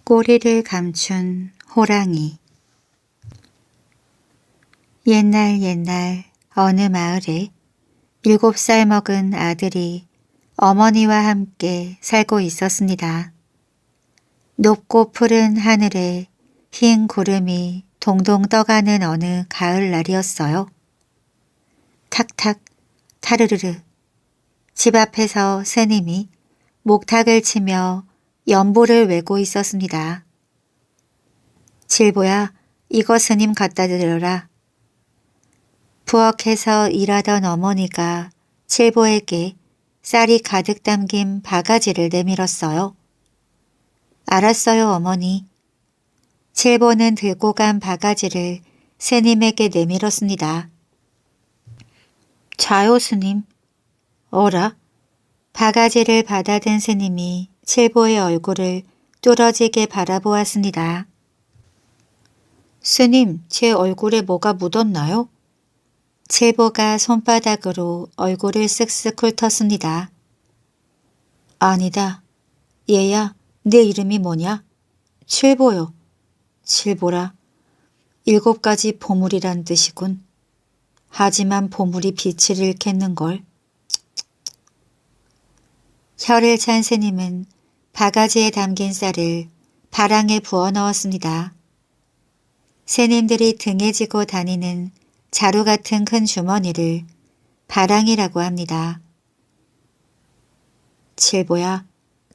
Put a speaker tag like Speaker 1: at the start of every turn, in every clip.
Speaker 1: 꼬리를 감춘 호랑이. 옛날 어느 마을에 7살 먹은 아들이 어머니와 함께 살고 있었습니다. 높고 푸른 하늘에 흰 구름이 동동 떠가는 어느 가을날이었어요. 탁탁 타르르르 집 앞에서 스님이 목탁을 치며 연보를 외고 있었습니다. 칠보야, 이거 스님 갖다 드려라. 부엌에서 일하던 어머니가 칠보에게 쌀이 가득 담긴 바가지를 내밀었어요. 알았어요, 어머니. 칠보는 들고 간 바가지를 스님에게 내밀었습니다. 자요, 스님. 어라? 바가지를 받아든 스님이 칠보의 얼굴을 뚫어지게 바라보았습니다. 스님, 제 얼굴에 뭐가 묻었나요? 칠보가 손바닥으로 얼굴을 쓱쓱 훑었습니다. 아니다. 얘야, 내 이름이 뭐냐? 칠보요. 칠보라. 7가지 보물이란 뜻이군. 하지만 보물이 빛을 잃겠는걸. 혀를 찬 스님은 바가지에 담긴 쌀을 바랑에 부어 넣었습니다. 스님들이 등에 지고 다니는 자루 같은 큰 주머니를 바랑이라고 합니다. 칠보야,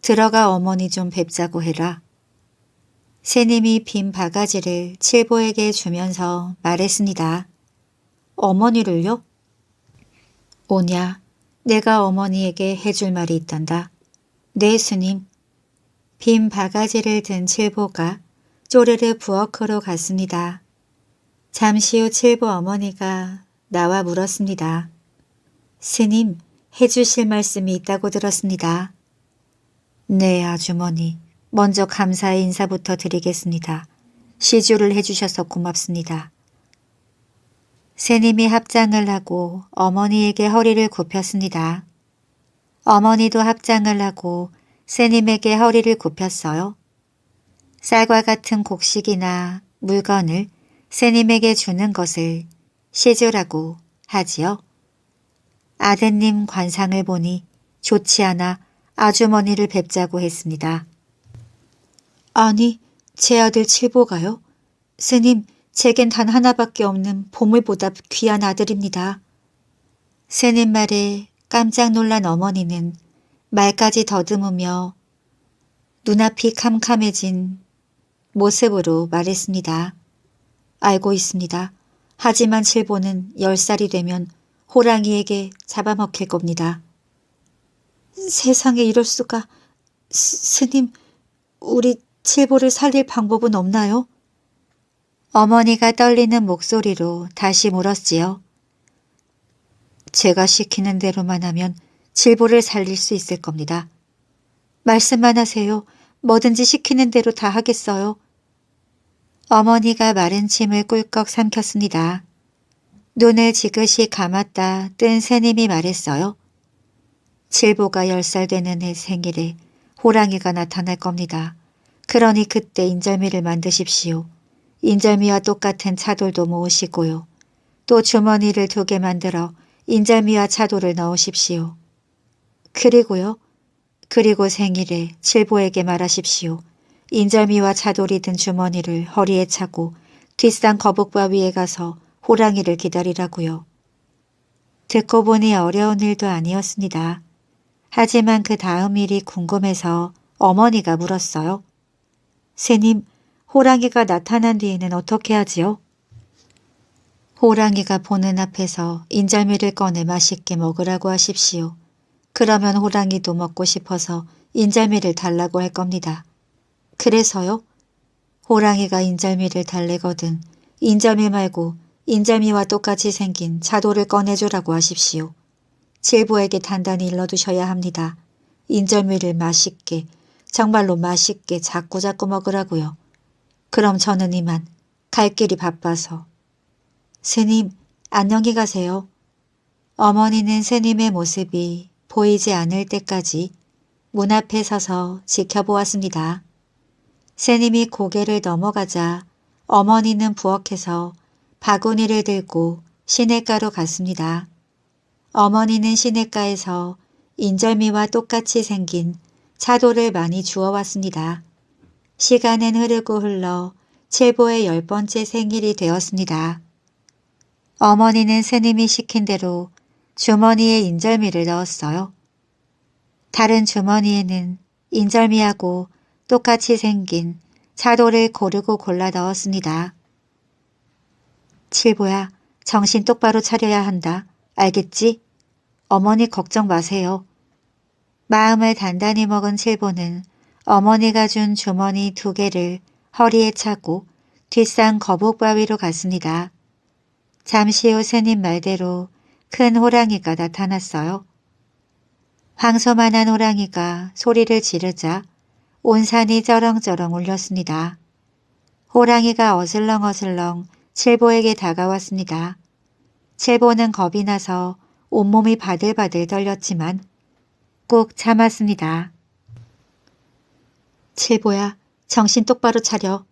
Speaker 1: 들어가 어머니 좀 뵙자고 해라. 스님이 빈 바가지를 칠보에게 주면서 말했습니다. 어머니를요? 오냐, 내가 어머니에게 해줄 말이 있단다. 네, 스님. 빈 바가지를 든 칠보가 쪼르르 부엌으로 갔습니다. 잠시 후 칠보 어머니가 나와 물었습니다. 스님, 해주실 말씀이 있다고 들었습니다. 네, 아주머니. 먼저 감사의 인사부터 드리겠습니다. 시주를 해주셔서 고맙습니다. 스님이 합장을 하고 어머니에게 허리를 굽혔습니다. 어머니도 합장을 하고 스님에게 허리를 굽혔어요. 쌀과 같은 곡식이나 물건을 스님에게 주는 것을 시주라고 하지요. 아드님 관상을 보니 좋지 않아 아주머니를 뵙자고 했습니다. 아니, 제 아들 칠보가요? 스님, 제겐 단 하나밖에 없는 보물보다 귀한 아들입니다. 스님 말에 깜짝 놀란 어머니는 말까지 더듬으며 눈앞이 캄캄해진 모습으로 말했습니다. 알고 있습니다. 하지만 칠보는 10살이 되면 호랑이에게 잡아먹힐 겁니다. 세상에 이럴 수가. 스님, 우리 칠보를 살릴 방법은 없나요? 어머니가 떨리는 목소리로 다시 물었지요. 제가 시키는 대로만 하면 칠보를 살릴 수 있을 겁니다. 말씀만 하세요. 뭐든지 시키는 대로 다 하겠어요. 어머니가 마른 침을 꿀꺽 삼켰습니다. 눈을 지그시 감았다 뜬 스님이 말했어요. 칠보가 10살 되는 해 생일에 호랑이가 나타날 겁니다. 그러니 그때 인절미를 만드십시오. 인절미와 똑같은 차돌도 모으시고요. 또 주머니를 2개 만들어 인절미와 차돌을 넣으십시오. 그리고요. 그리고 생일에 칠보에게 말하십시오. 인절미와 차돌이 든 주머니를 허리에 차고 뒷산 거북바 위에 가서 호랑이를 기다리라고요. 듣고 보니 어려운 일도 아니었습니다. 하지만 그 다음 일이 궁금해서 어머니가 물었어요. 스님, 호랑이가 나타난 뒤에는 어떻게 하지요? 호랑이가 보는 앞에서 인절미를 꺼내 맛있게 먹으라고 하십시오. 그러면 호랑이도 먹고 싶어서 인절미를 달라고 할 겁니다. 그래서요? 호랑이가 인절미를 달래거든 인절미 말고 인절미와 똑같이 생긴 차돌을 꺼내주라고 하십시오. 칠보에게 단단히 일러두셔야 합니다. 인절미를 맛있게, 정말로 맛있게 자꾸자꾸 먹으라고요. 그럼 저는 이만 갈 길이 바빠서. 스님, 안녕히 가세요. 어머니는 스님의 모습이 보이지 않을 때까지 문 앞에 서서 지켜보았습니다. 새님이 고개를 넘어가자 어머니는 부엌에서 바구니를 들고 시냇가로 갔습니다. 어머니는 시냇가에서 인절미와 똑같이 생긴 차돌을 많이 주워왔습니다. 시간은 흐르고 흘러 칠보의 10번째 생일이 되었습니다. 어머니는 스님이 시킨 대로 주머니에 인절미를 넣었어요. 다른 주머니에는 인절미하고 똑같이 생긴 차돌을 고르고 골라 넣었습니다. 칠보야, 정신 똑바로 차려야 한다. 알겠지? 어머니 걱정 마세요. 마음을 단단히 먹은 칠보는 어머니가 준 주머니 2개를 허리에 차고 뒷산 거북바위로 갔습니다. 잠시 후 스님 말대로 큰 호랑이가 나타났어요. 황소만한 호랑이가 소리를 지르자 온 산이 쩌렁쩌렁 울렸습니다. 호랑이가 어슬렁어슬렁 칠보에게 다가왔습니다. 칠보는 겁이 나서 온몸이 바들바들 떨렸지만 꾹 참았습니다. 칠보야, 정신 똑바로 차려.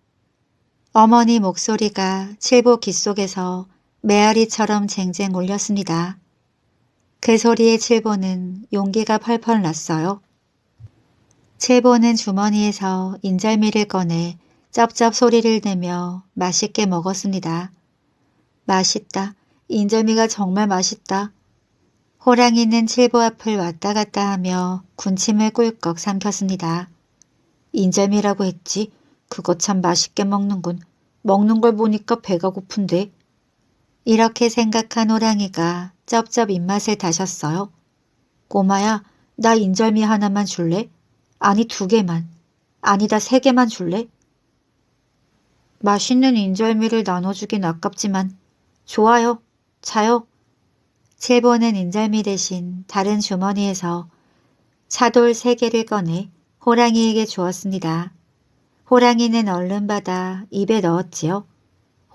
Speaker 1: 어머니 목소리가 칠보 귓속에서 메아리처럼 쟁쟁 울렸습니다. 그 소리에 칠보는 용기가 펄펄 났어요. 칠보는 주머니에서 인절미를 꺼내 쩝쩝 소리를 내며 맛있게 먹었습니다. 맛있다. 인절미가 정말 맛있다. 호랑이는 칠보 앞을 왔다 갔다 하며 군침을 꿀꺽 삼켰습니다. 인절미라고 했지? 그거 참 맛있게 먹는군. 먹는 걸 보니까 배가 고픈데. 이렇게 생각한 호랑이가 쩝쩝 입맛을 다셨어요. 꼬마야, 나 인절미 하나만 줄래? 아니 2개만. 아니다 3개만 줄래? 맛있는 인절미를 나눠주긴 아깝지만 좋아요. 자요. 칠보는 인절미 대신 다른 주머니에서 차돌 3개를 꺼내 호랑이에게 주었습니다. 호랑이는 얼른 받아 입에 넣었지요.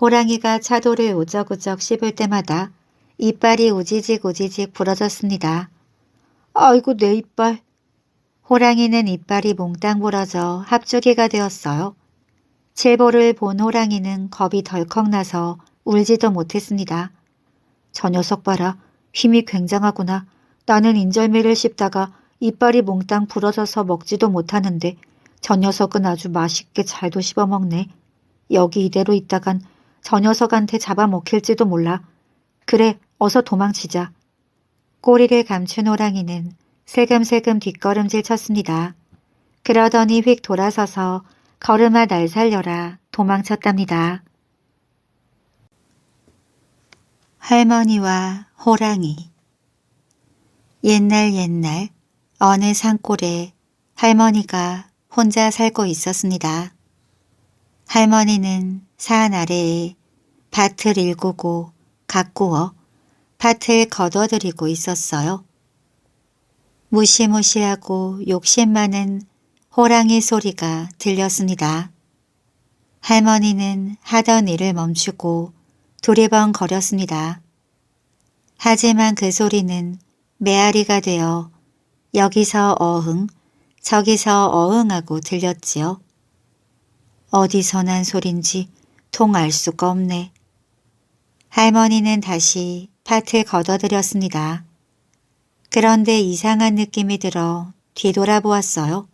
Speaker 1: 호랑이가 차돌을 우적우적 씹을 때마다 이빨이 우지직 우지직 부러졌습니다. 아이고 내 이빨. 호랑이는 이빨이 몽땅 부러져 합주기가 되었어요. 칠보를 본 호랑이는 겁이 덜컥 나서 울지도 못했습니다. 저 녀석 봐라. 힘이 굉장하구나. 나는 인절미를 씹다가 이빨이 몽땅 부러져서 먹지도 못하는데 저 녀석은 아주 맛있게 잘도 씹어먹네. 여기 이대로 있다간 저 녀석한테 잡아먹힐지도 몰라. 그래, 어서 도망치자. 꼬리를 감춘 호랑이는 슬금슬금 뒷걸음질 쳤습니다. 그러더니 휙 돌아서서 걸음아 날 살려라 도망쳤답니다. 할머니와 호랑이. 옛날 어느 산골에 할머니가 혼자 살고 있었습니다. 할머니는 산 아래에 밭을 일구고 가꾸어 밭을 거둬들이고 있었어요. 무시무시하고 욕심 많은 호랑이 소리가 들렸습니다. 할머니는 하던 일을 멈추고 두리번거렸습니다. 하지만 그 소리는 메아리가 되어 여기서 어흥, 저기서 어흥하고 들렸지요. 어디서 난 소린지 통 알 수가 없네. 할머니는 다시 밭을 걷어들였습니다. 그런데 이상한 느낌이 들어 뒤돌아보았어요.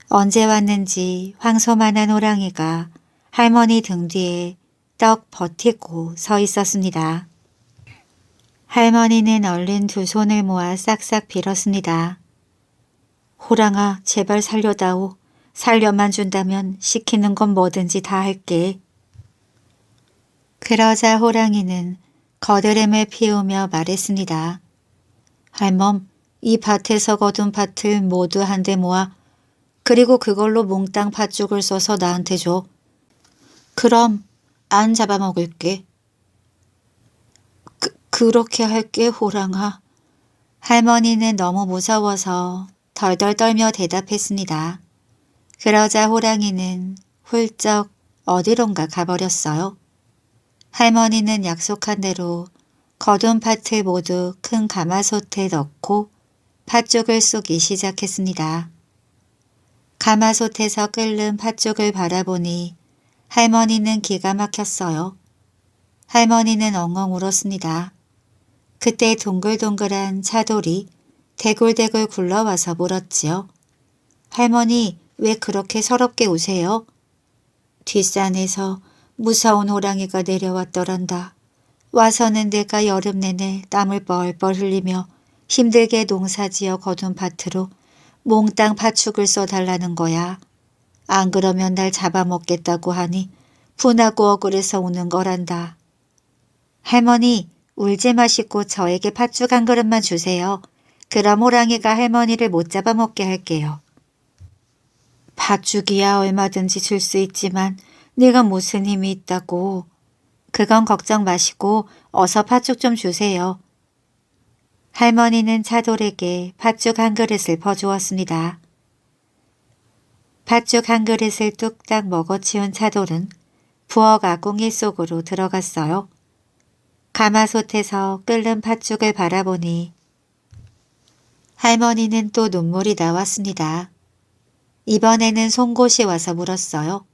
Speaker 1: 언제 왔는지 황소만한 호랑이가 할머니 등 뒤에 떡 버티고 서 있었습니다. 할머니는 얼른 2 손을 모아 싹싹 빌었습니다. 호랑아, 제발 살려다오. 살려만 준다면 시키는 건 뭐든지 다 할게. 그러자 호랑이는 거드름을 피우며 말했습니다. 할멈, 이 밭에서 거둔 밭을 모두 한데 모아 그리고 그걸로 몽땅 팥죽을 써서 나한테 줘. 그럼 안 잡아먹을게. 그렇게 할게 호랑아. 할머니는 너무 무서워서 덜덜 떨며 대답했습니다. 그러자 호랑이는 훌쩍 어디론가 가버렸어요. 할머니는 약속한 대로 거둔 팥을 모두 큰 가마솥에 넣고 팥죽을 쏘기 시작했습니다. 가마솥에서 끓는 팥죽을 바라보니 할머니는 기가 막혔어요. 할머니는 엉엉 울었습니다. 그때 동글동글한 차돌이 대굴대굴 굴러와서 물었지요. 할머니, 왜 그렇게 서럽게 우세요? 뒷산에서 무서운 호랑이가 내려왔더란다. 와서는 내가 여름 내내 땀을 뻘뻘 흘리며 힘들게 농사지어 거둔 밭으로 몽땅 팥죽을 써달라는 거야. 안 그러면 날 잡아먹겠다고 하니 분하고 억울해서 우는 거란다. 할머니, 울지 마시고 저에게 팥죽 한 그릇만 주세요. 그럼 호랑이가 할머니를 못 잡아먹게 할게요. 팥죽이야 얼마든지 줄 수 있지만 네가 무슨 힘이 있다고. 그건 걱정 마시고 어서 팥죽 좀 주세요. 할머니는 차돌에게 팥죽 한 그릇을 퍼주었습니다. 팥죽 한 그릇을 뚝딱 먹어치운 차돌은 부엌 아궁이 속으로 들어갔어요. 가마솥에서 끓는 팥죽을 바라보니 할머니는 또 눈물이 나왔습니다. 이번에는 송곳이 와서 물었어요.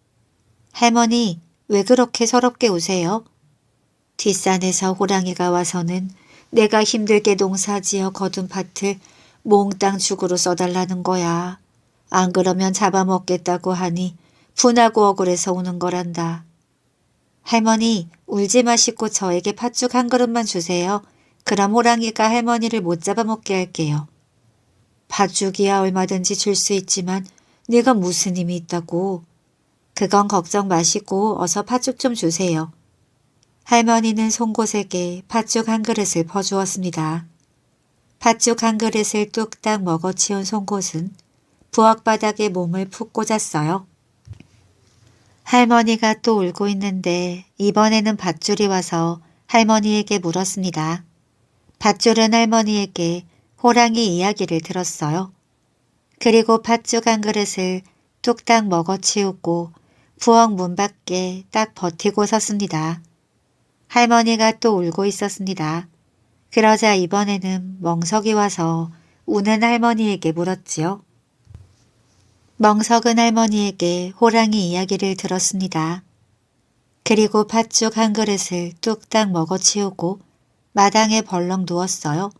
Speaker 1: 할머니, 왜 그렇게 서럽게 우세요? 뒷산에서 호랑이가 와서는 내가 힘들게 농사지어 거둔 밭을 몽땅 죽으로 써달라는 거야. 안 그러면 잡아먹겠다고 하니 분하고 억울해서 우는 거란다. 할머니, 울지 마시고 저에게 팥죽 한 그릇만 주세요. 그럼 호랑이가 할머니를 못 잡아먹게 할게요. 팥죽이야 얼마든지 줄 수 있지만 네가 무슨 힘이 있다고. 그건 걱정 마시고 어서 팥죽 좀 주세요. 할머니는 송곳에게 팥죽 한 그릇을 퍼주었습니다. 팥죽 한 그릇을 뚝딱 먹어치운 송곳은 부엌 바닥에 몸을 푹 꽂았어요. 할머니가 또 울고 있는데 이번에는 밧줄이 와서 할머니에게 물었습니다. 밧줄은 할머니에게 호랑이 이야기를 들었어요. 그리고 팥죽 한 그릇을 뚝딱 먹어치우고 부엌 문 밖에 딱 버티고 섰습니다. 할머니가 또 울고 있었습니다. 그러자 이번에는 멍석이 와서 우는 할머니에게 물었지요. 멍석은 할머니에게 호랑이 이야기를 들었습니다. 그리고 팥죽 한 그릇을 뚝딱 먹어치우고 마당에 벌렁 누웠어요.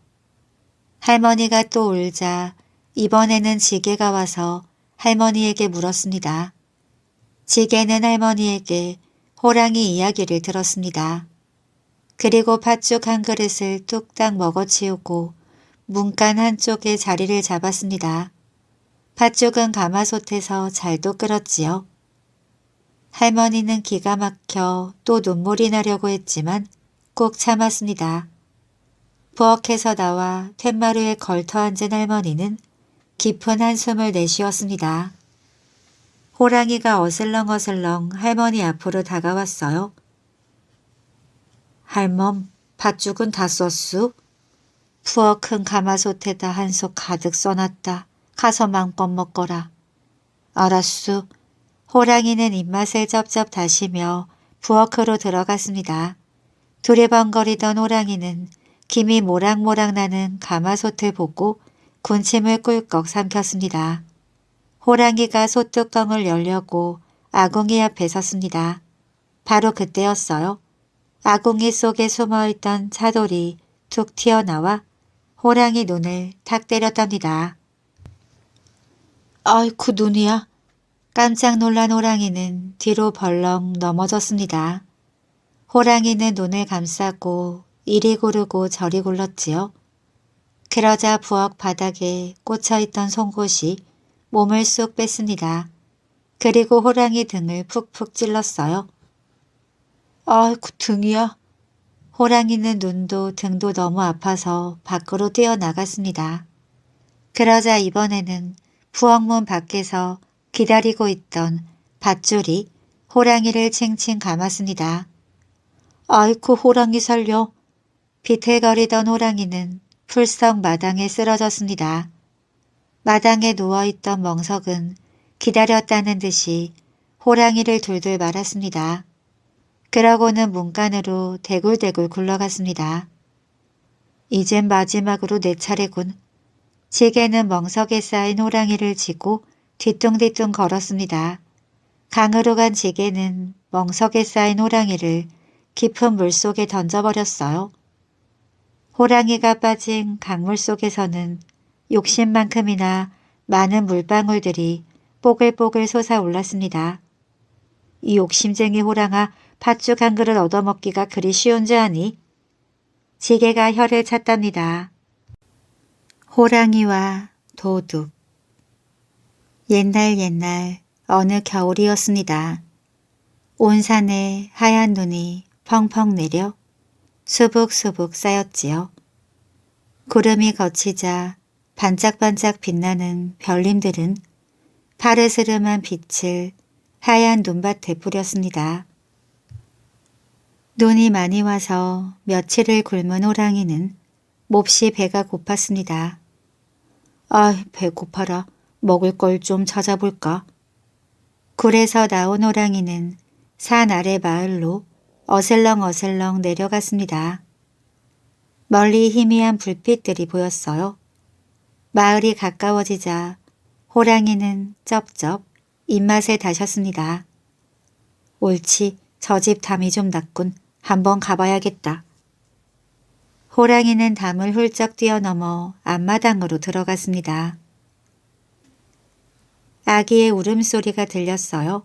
Speaker 1: 할머니가 또 울자 이번에는 지게가 와서 할머니에게 물었습니다. 지게는 할머니에게 호랑이 이야기를 들었습니다. 그리고 팥죽 한 그릇을 뚝딱 먹어치우고 문간 한쪽에 자리를 잡았습니다. 팥죽은 가마솥에서 잘도 끓었지요. 할머니는 기가 막혀 또 눈물이 나려고 했지만 꾹 참았습니다. 부엌에서 나와 툇마루에 걸터 앉은 할머니는 깊은 한숨을 내쉬었습니다. 호랑이가 어슬렁어슬렁 할머니 앞으로 다가왔어요. 할멈, 팥죽은 다 썼수? 부엌 큰 가마솥에다 한솥 가득 써놨다. 가서 맘껏 먹거라. 알았수. 호랑이는 입맛을 쩝쩝 다시며 부엌으로 들어갔습니다. 두리번거리던 호랑이는 김이 모락모락 나는 가마솥을 보고 군침을 꿀꺽 삼켰습니다. 호랑이가 솥뚜껑을 열려고 아궁이 앞에 섰습니다. 바로 그때였어요. 아궁이 속에 숨어있던 차돌이 툭 튀어나와 호랑이 눈을 탁 때렸답니다. 아이쿠 눈이야. 깜짝 놀란 호랑이는 뒤로 벌렁 넘어졌습니다. 호랑이는 눈을 감싸고 이리 구르고 저리 굴렀지요. 그러자 부엌 바닥에 꽂혀있던 송곳이 몸을 쑥 뺐습니다. 그리고 호랑이 등을 푹푹 찔렀어요. 아이쿠 등이야. 호랑이는 눈도 등도 너무 아파서 밖으로 뛰어나갔습니다. 그러자 이번에는 부엌문 밖에서 기다리고 있던 밧줄이 호랑이를 칭칭 감았습니다. 아이쿠 호랑이 살려. 비틀거리던 호랑이는 풀썩 마당에 쓰러졌습니다. 마당에 누워있던 멍석은 기다렸다는 듯이 호랑이를 둘둘 말았습니다. 그러고는 문간으로 대굴대굴 굴러갔습니다. 이젠 마지막으로 내 차례군. 지게는 멍석에 쌓인 호랑이를 쥐고 뒤뚱뒤뚱 걸었습니다. 강으로 간 지게는 멍석에 쌓인 호랑이를 깊은 물속에 던져버렸어요. 호랑이가 빠진 강물 속에서는 욕심만큼이나 많은 물방울들이 뽀글뽀글 솟아올랐습니다. 이 욕심쟁이 호랑아, 팥죽 한 그릇 얻어먹기가 그리 쉬운 줄 아니? 지게가 혀를 찼답니다. 호랑이와 도둑. 옛날 어느 겨울이었습니다. 온 산에 하얀 눈이 펑펑 내려 수북수북 쌓였지요. 구름이 걷히자 반짝반짝 빛나는 별님들은 파르스름한 빛을 하얀 눈밭에 뿌렸습니다. 눈이 많이 와서 며칠을 굶은 호랑이는 몹시 배가 고팠습니다. 아, 배고파라. 먹을 걸 좀 찾아볼까? 굴에서 나온 호랑이는 산 아래 마을로 어슬렁어슬렁 내려갔습니다. 멀리 희미한 불빛들이 보였어요. 마을이 가까워지자 호랑이는 쩝쩝 입맛에 다셨습니다. 옳지, 저 집 담이 좀 났군. 한번 가봐야겠다. 호랑이는 담을 훌쩍 뛰어넘어 앞마당으로 들어갔습니다. 아기의 울음소리가 들렸어요.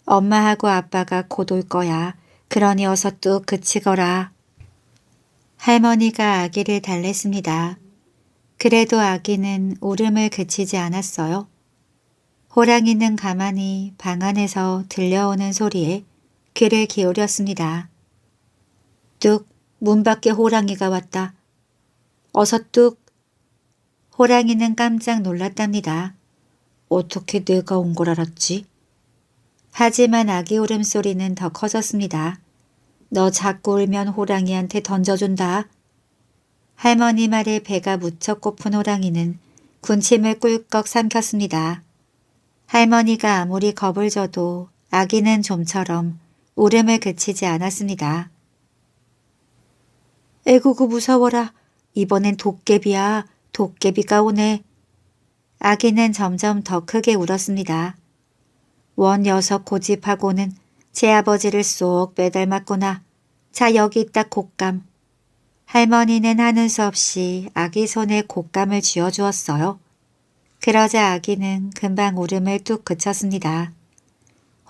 Speaker 1: 엄마하고 아빠가 곧 올 거야. 그러니 어서 뚝 그치거라. 할머니가 아기를 달랬습니다. 그래도 아기는 울음을 그치지 않았어요. 호랑이는 가만히 방 안에서 들려오는 소리에 귀를 기울였습니다. 뚝, 문 밖에 호랑이가 왔다. 어서 뚝. 호랑이는 깜짝 놀랐답니다. 어떻게 내가 온 걸 알았지? 하지만 아기 울음소리는 더 커졌습니다. 너 자꾸 울면 호랑이한테 던져준다. 할머니 말에 배가 무척 고픈 호랑이는 군침을 꿀꺽 삼켰습니다. 할머니가 아무리 겁을 줘도 아기는 좀처럼 울음을 그치지 않았습니다. 에구구 무서워라. 이번엔 도깨비야. 도깨비가 오네. 아기는 점점 더 크게 울었습니다. 원 녀석 고집하고는 제 아버지를 쏙 빼닮았구나. 자, 여기 있다 곶감. 할머니는 하는 수 없이 아기 손에 곶감을 쥐어주었어요. 그러자 아기는 금방 울음을 뚝 그쳤습니다.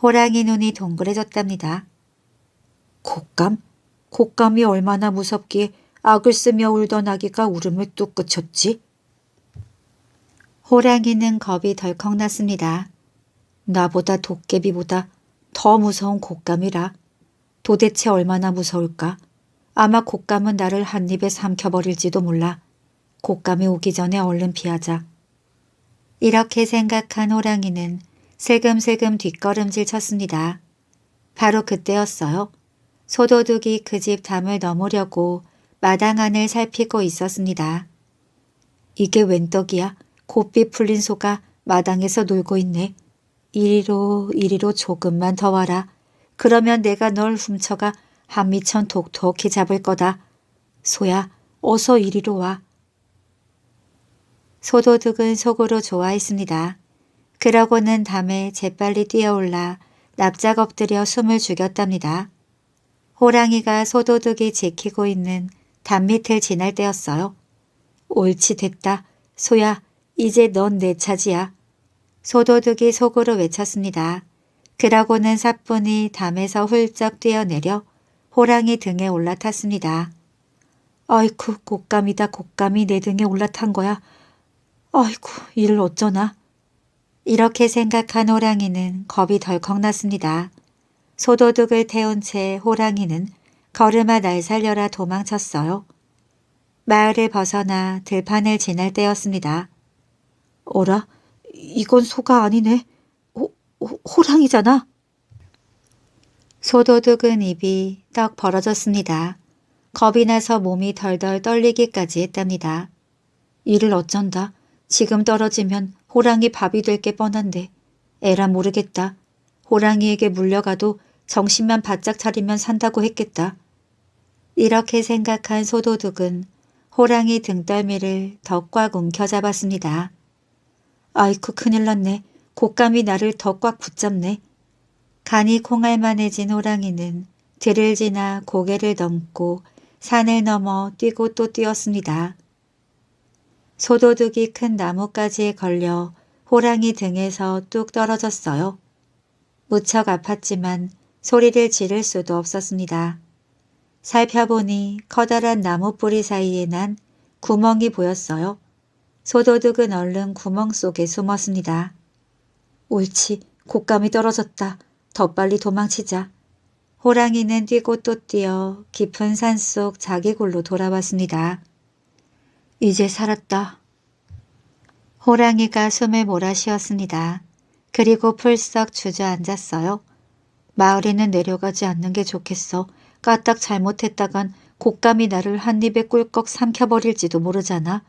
Speaker 1: 호랑이 눈이 동그래졌답니다. 곶감? 곶감이 얼마나 무섭기에 악을 쓰며 울던 아기가 울음을 뚝 그쳤지? 호랑이는 겁이 덜컥 났습니다. 나보다 도깨비보다 더 무서운 곶감이라. 도대체 얼마나 무서울까? 아마 곶감은 나를 한 입에 삼켜버릴지도 몰라. 곶감이 오기 전에 얼른 피하자. 이렇게 생각한 호랑이는 슬금슬금 뒷걸음질 쳤습니다. 바로 그때였어요. 소도둑이 그 집 담을 넘으려고 마당 안을 살피고 있었습니다. 이게 웬 떡이야? 곱비 풀린 소가 마당에서 놀고 있네. 이리로 조금만 더 와라. 그러면 내가 널 훔쳐가 한미천 톡톡히 잡을 거다. 소야, 어서 이리로 와. 소도둑은 속으로 좋아했습니다. 그러고는 담에 재빨리 뛰어올라 납작 엎드려 숨을 죽였답니다. 호랑이가 소도둑이 지키고 있는 담 밑을 지날 때였어요. 옳지 됐다. 소야, 이제 넌 내 차지야. 소도둑이 속으로 외쳤습니다. 그러고는 사뿐히 담에서 훌쩍 뛰어내려 호랑이 등에 올라탔습니다. 아이쿠, 곶감이다. 곶감이 내 등에 올라탄 거야. 아이쿠, 이를 어쩌나. 이렇게 생각한 호랑이는 겁이 덜컥 났습니다. 소도둑을 태운 채 호랑이는 걸음아 날 살려라 도망쳤어요. 마을을 벗어나 들판을 지날 때였습니다. 어라? 이건 소가 아니네. 호랑이잖아. 소도둑은 입이 떡 벌어졌습니다. 겁이 나서 몸이 덜덜 떨리기까지 했답니다. 이를 어쩐다. 지금 떨어지면 호랑이 밥이 될 게 뻔한데. 에라 모르겠다. 호랑이에게 물려가도 정신만 바짝 차리면 산다고 했겠다. 이렇게 생각한 소도둑은 호랑이 등덜미를 더 꽉 움켜잡았습니다. 아이쿠 큰일 났네. 곶감이 나를 더 꽉 붙잡네. 간이 콩알만해진 호랑이는 들을 지나 고개를 넘고 산을 넘어 뛰고 또 뛰었습니다. 소도둑이 큰 나뭇가지에 걸려 호랑이 등에서 뚝 떨어졌어요. 무척 아팠지만 소리를 지를 수도 없었습니다. 살펴보니 커다란 나무 뿌리 사이에 난 구멍이 보였어요. 소도둑은 얼른 구멍 속에 숨었습니다. 옳지, 곶감이 떨어졌다. 더 빨리 도망치자. 호랑이는 뛰고 또 뛰어 깊은 산속 자기 골로 돌아왔습니다. 이제 살았다. 호랑이가 숨을 몰아쉬었습니다. 그리고 풀썩 주저앉았어요. 마을에는 내려가지 않는 게 좋겠어. 까딱 잘못했다간 곶감이 나를 한 입에 꿀꺽 삼켜버릴지도 모르잖아.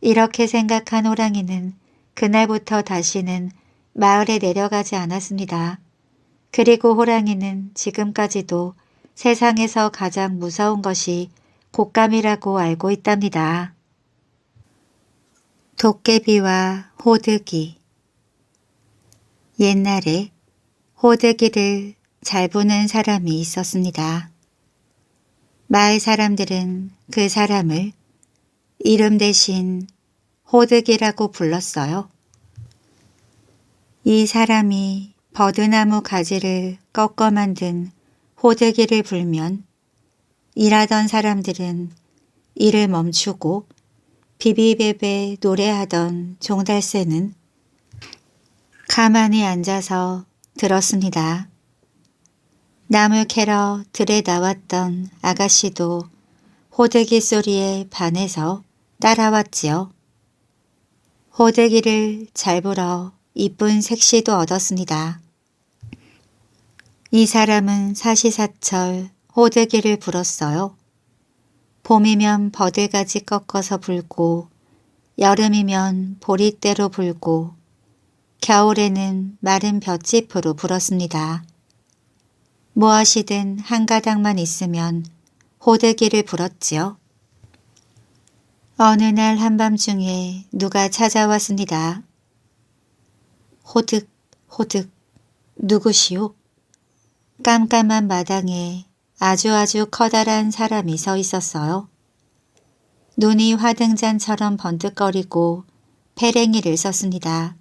Speaker 1: 이렇게 생각한 호랑이는 그날부터 다시는 마을에 내려가지 않았습니다. 그리고 호랑이는 지금까지도 세상에서 가장 무서운 것이 곶감이라고 알고 있답니다. 도깨비와 호득이. 옛날에 호득이를 잘 보는 사람이 있었습니다. 마을 사람들은 그 사람을 이름 대신 호득이라고 불렀어요. 이 사람이 버드나무 가지를 꺾어 만든 호득이를 불면 일하던 사람들은 일을 멈추고 비비베베 노래하던 종달새는 가만히 앉아서 들었습니다. 나물 캐러 들에 나왔던 아가씨도 호득이 소리에 반해서 따라왔지요. 호득이를 잘 불어 이쁜 색시도 얻었습니다. 이 사람은 사시사철 호득이를 불었어요. 봄이면 버들가지 꺾어서 불고 여름이면 보릿대로 불고 겨울에는 마른 볏짚으로 불었습니다. 무엇이든 한 가닥만 있으면 호득이를 불었지요. 어느 날 한밤중에 누가 찾아왔습니다. 호득, 호득, 누구시오? 깜깜한 마당에 아주 커다란 사람이 서 있었어요. 눈이 화등잔처럼 번뜩거리고 페랭이를 썼습니다.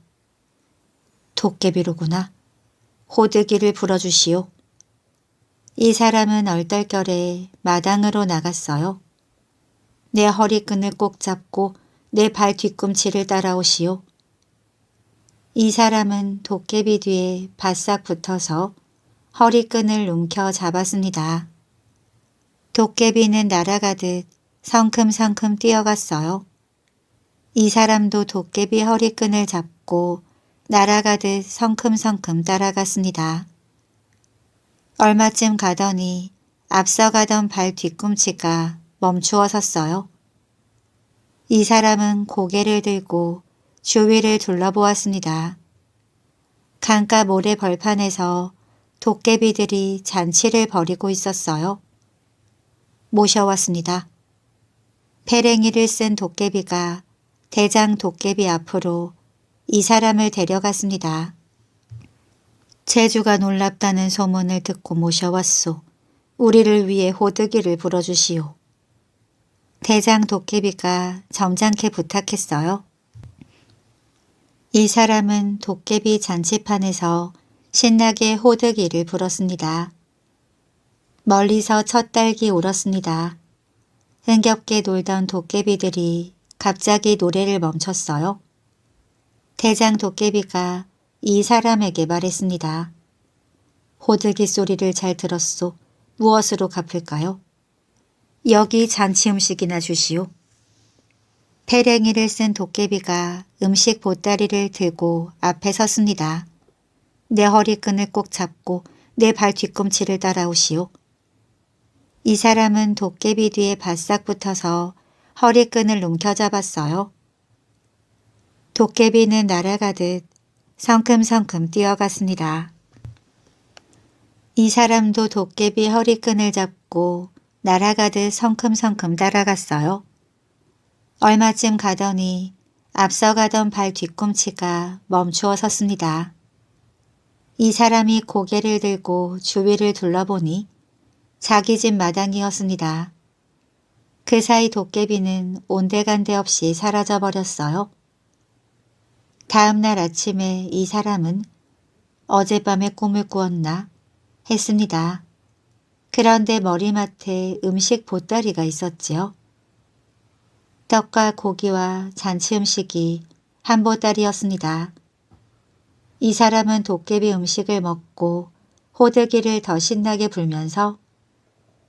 Speaker 1: 도깨비로구나. 호득이를 불어주시오. 이 사람은 얼떨결에 마당으로 나갔어요. 내 허리끈을 꼭 잡고 내 발 뒤꿈치를 따라오시오. 이 사람은 도깨비 뒤에 바싹 붙어서 허리끈을 움켜 잡았습니다. 도깨비는 날아가듯 성큼성큼 뛰어갔어요. 이 사람도 도깨비 허리끈을 잡고 날아가듯 성큼성큼 따라갔습니다. 얼마쯤 가더니 앞서가던 발 뒤꿈치가 멈추어 섰어요. 이 사람은 고개를 들고 주위를 둘러보았습니다. 강가 모래 벌판에서 도깨비들이 잔치를 벌이고 있었어요. 모셔왔습니다. 페랭이를 쓴 도깨비가 대장 도깨비 앞으로 이 사람을 데려갔습니다. 재주가 놀랍다는 소문을 듣고 모셔왔소. 우리를 위해 호득이를 불어주시오. 대장 도깨비가 점잖게 부탁했어요. 이 사람은 도깨비 잔치판에서 신나게 호득이를 불었습니다. 멀리서 첫 딸기 울었습니다. 흥겹게 놀던 도깨비들이 갑자기 노래를 멈췄어요. 대장 도깨비가 이 사람에게 말했습니다. 호득이 소리를 잘 들었소. 무엇으로 갚을까요? 여기 잔치 음식이나 주시오. 페랭이를 쓴 도깨비가 음식 보따리를 들고 앞에 섰습니다. 내 허리끈을 꼭 잡고 내 발 뒤꿈치를 따라오시오. 이 사람은 도깨비 뒤에 바싹 붙어서 허리끈을 움켜잡았어요. 도깨비는 날아가듯 성큼성큼 뛰어갔습니다. 이 사람도 도깨비 허리끈을 잡고 날아가듯 성큼성큼 따라갔어요. 얼마쯤 가더니 앞서가던 발 뒤꿈치가 멈추어 섰습니다. 이 사람이 고개를 들고 주위를 둘러보니 자기 집 마당이었습니다. 그 사이 도깨비는 온데간데 없이 사라져버렸어요. 다음 날 아침에 이 사람은 어젯밤에 꿈을 꾸었나 했습니다. 그런데 머리맡에 음식 보따리가 있었지요. 떡과 고기와 잔치 음식이 한 보따리였습니다. 이 사람은 도깨비 음식을 먹고 호들기를 더 신나게 불면서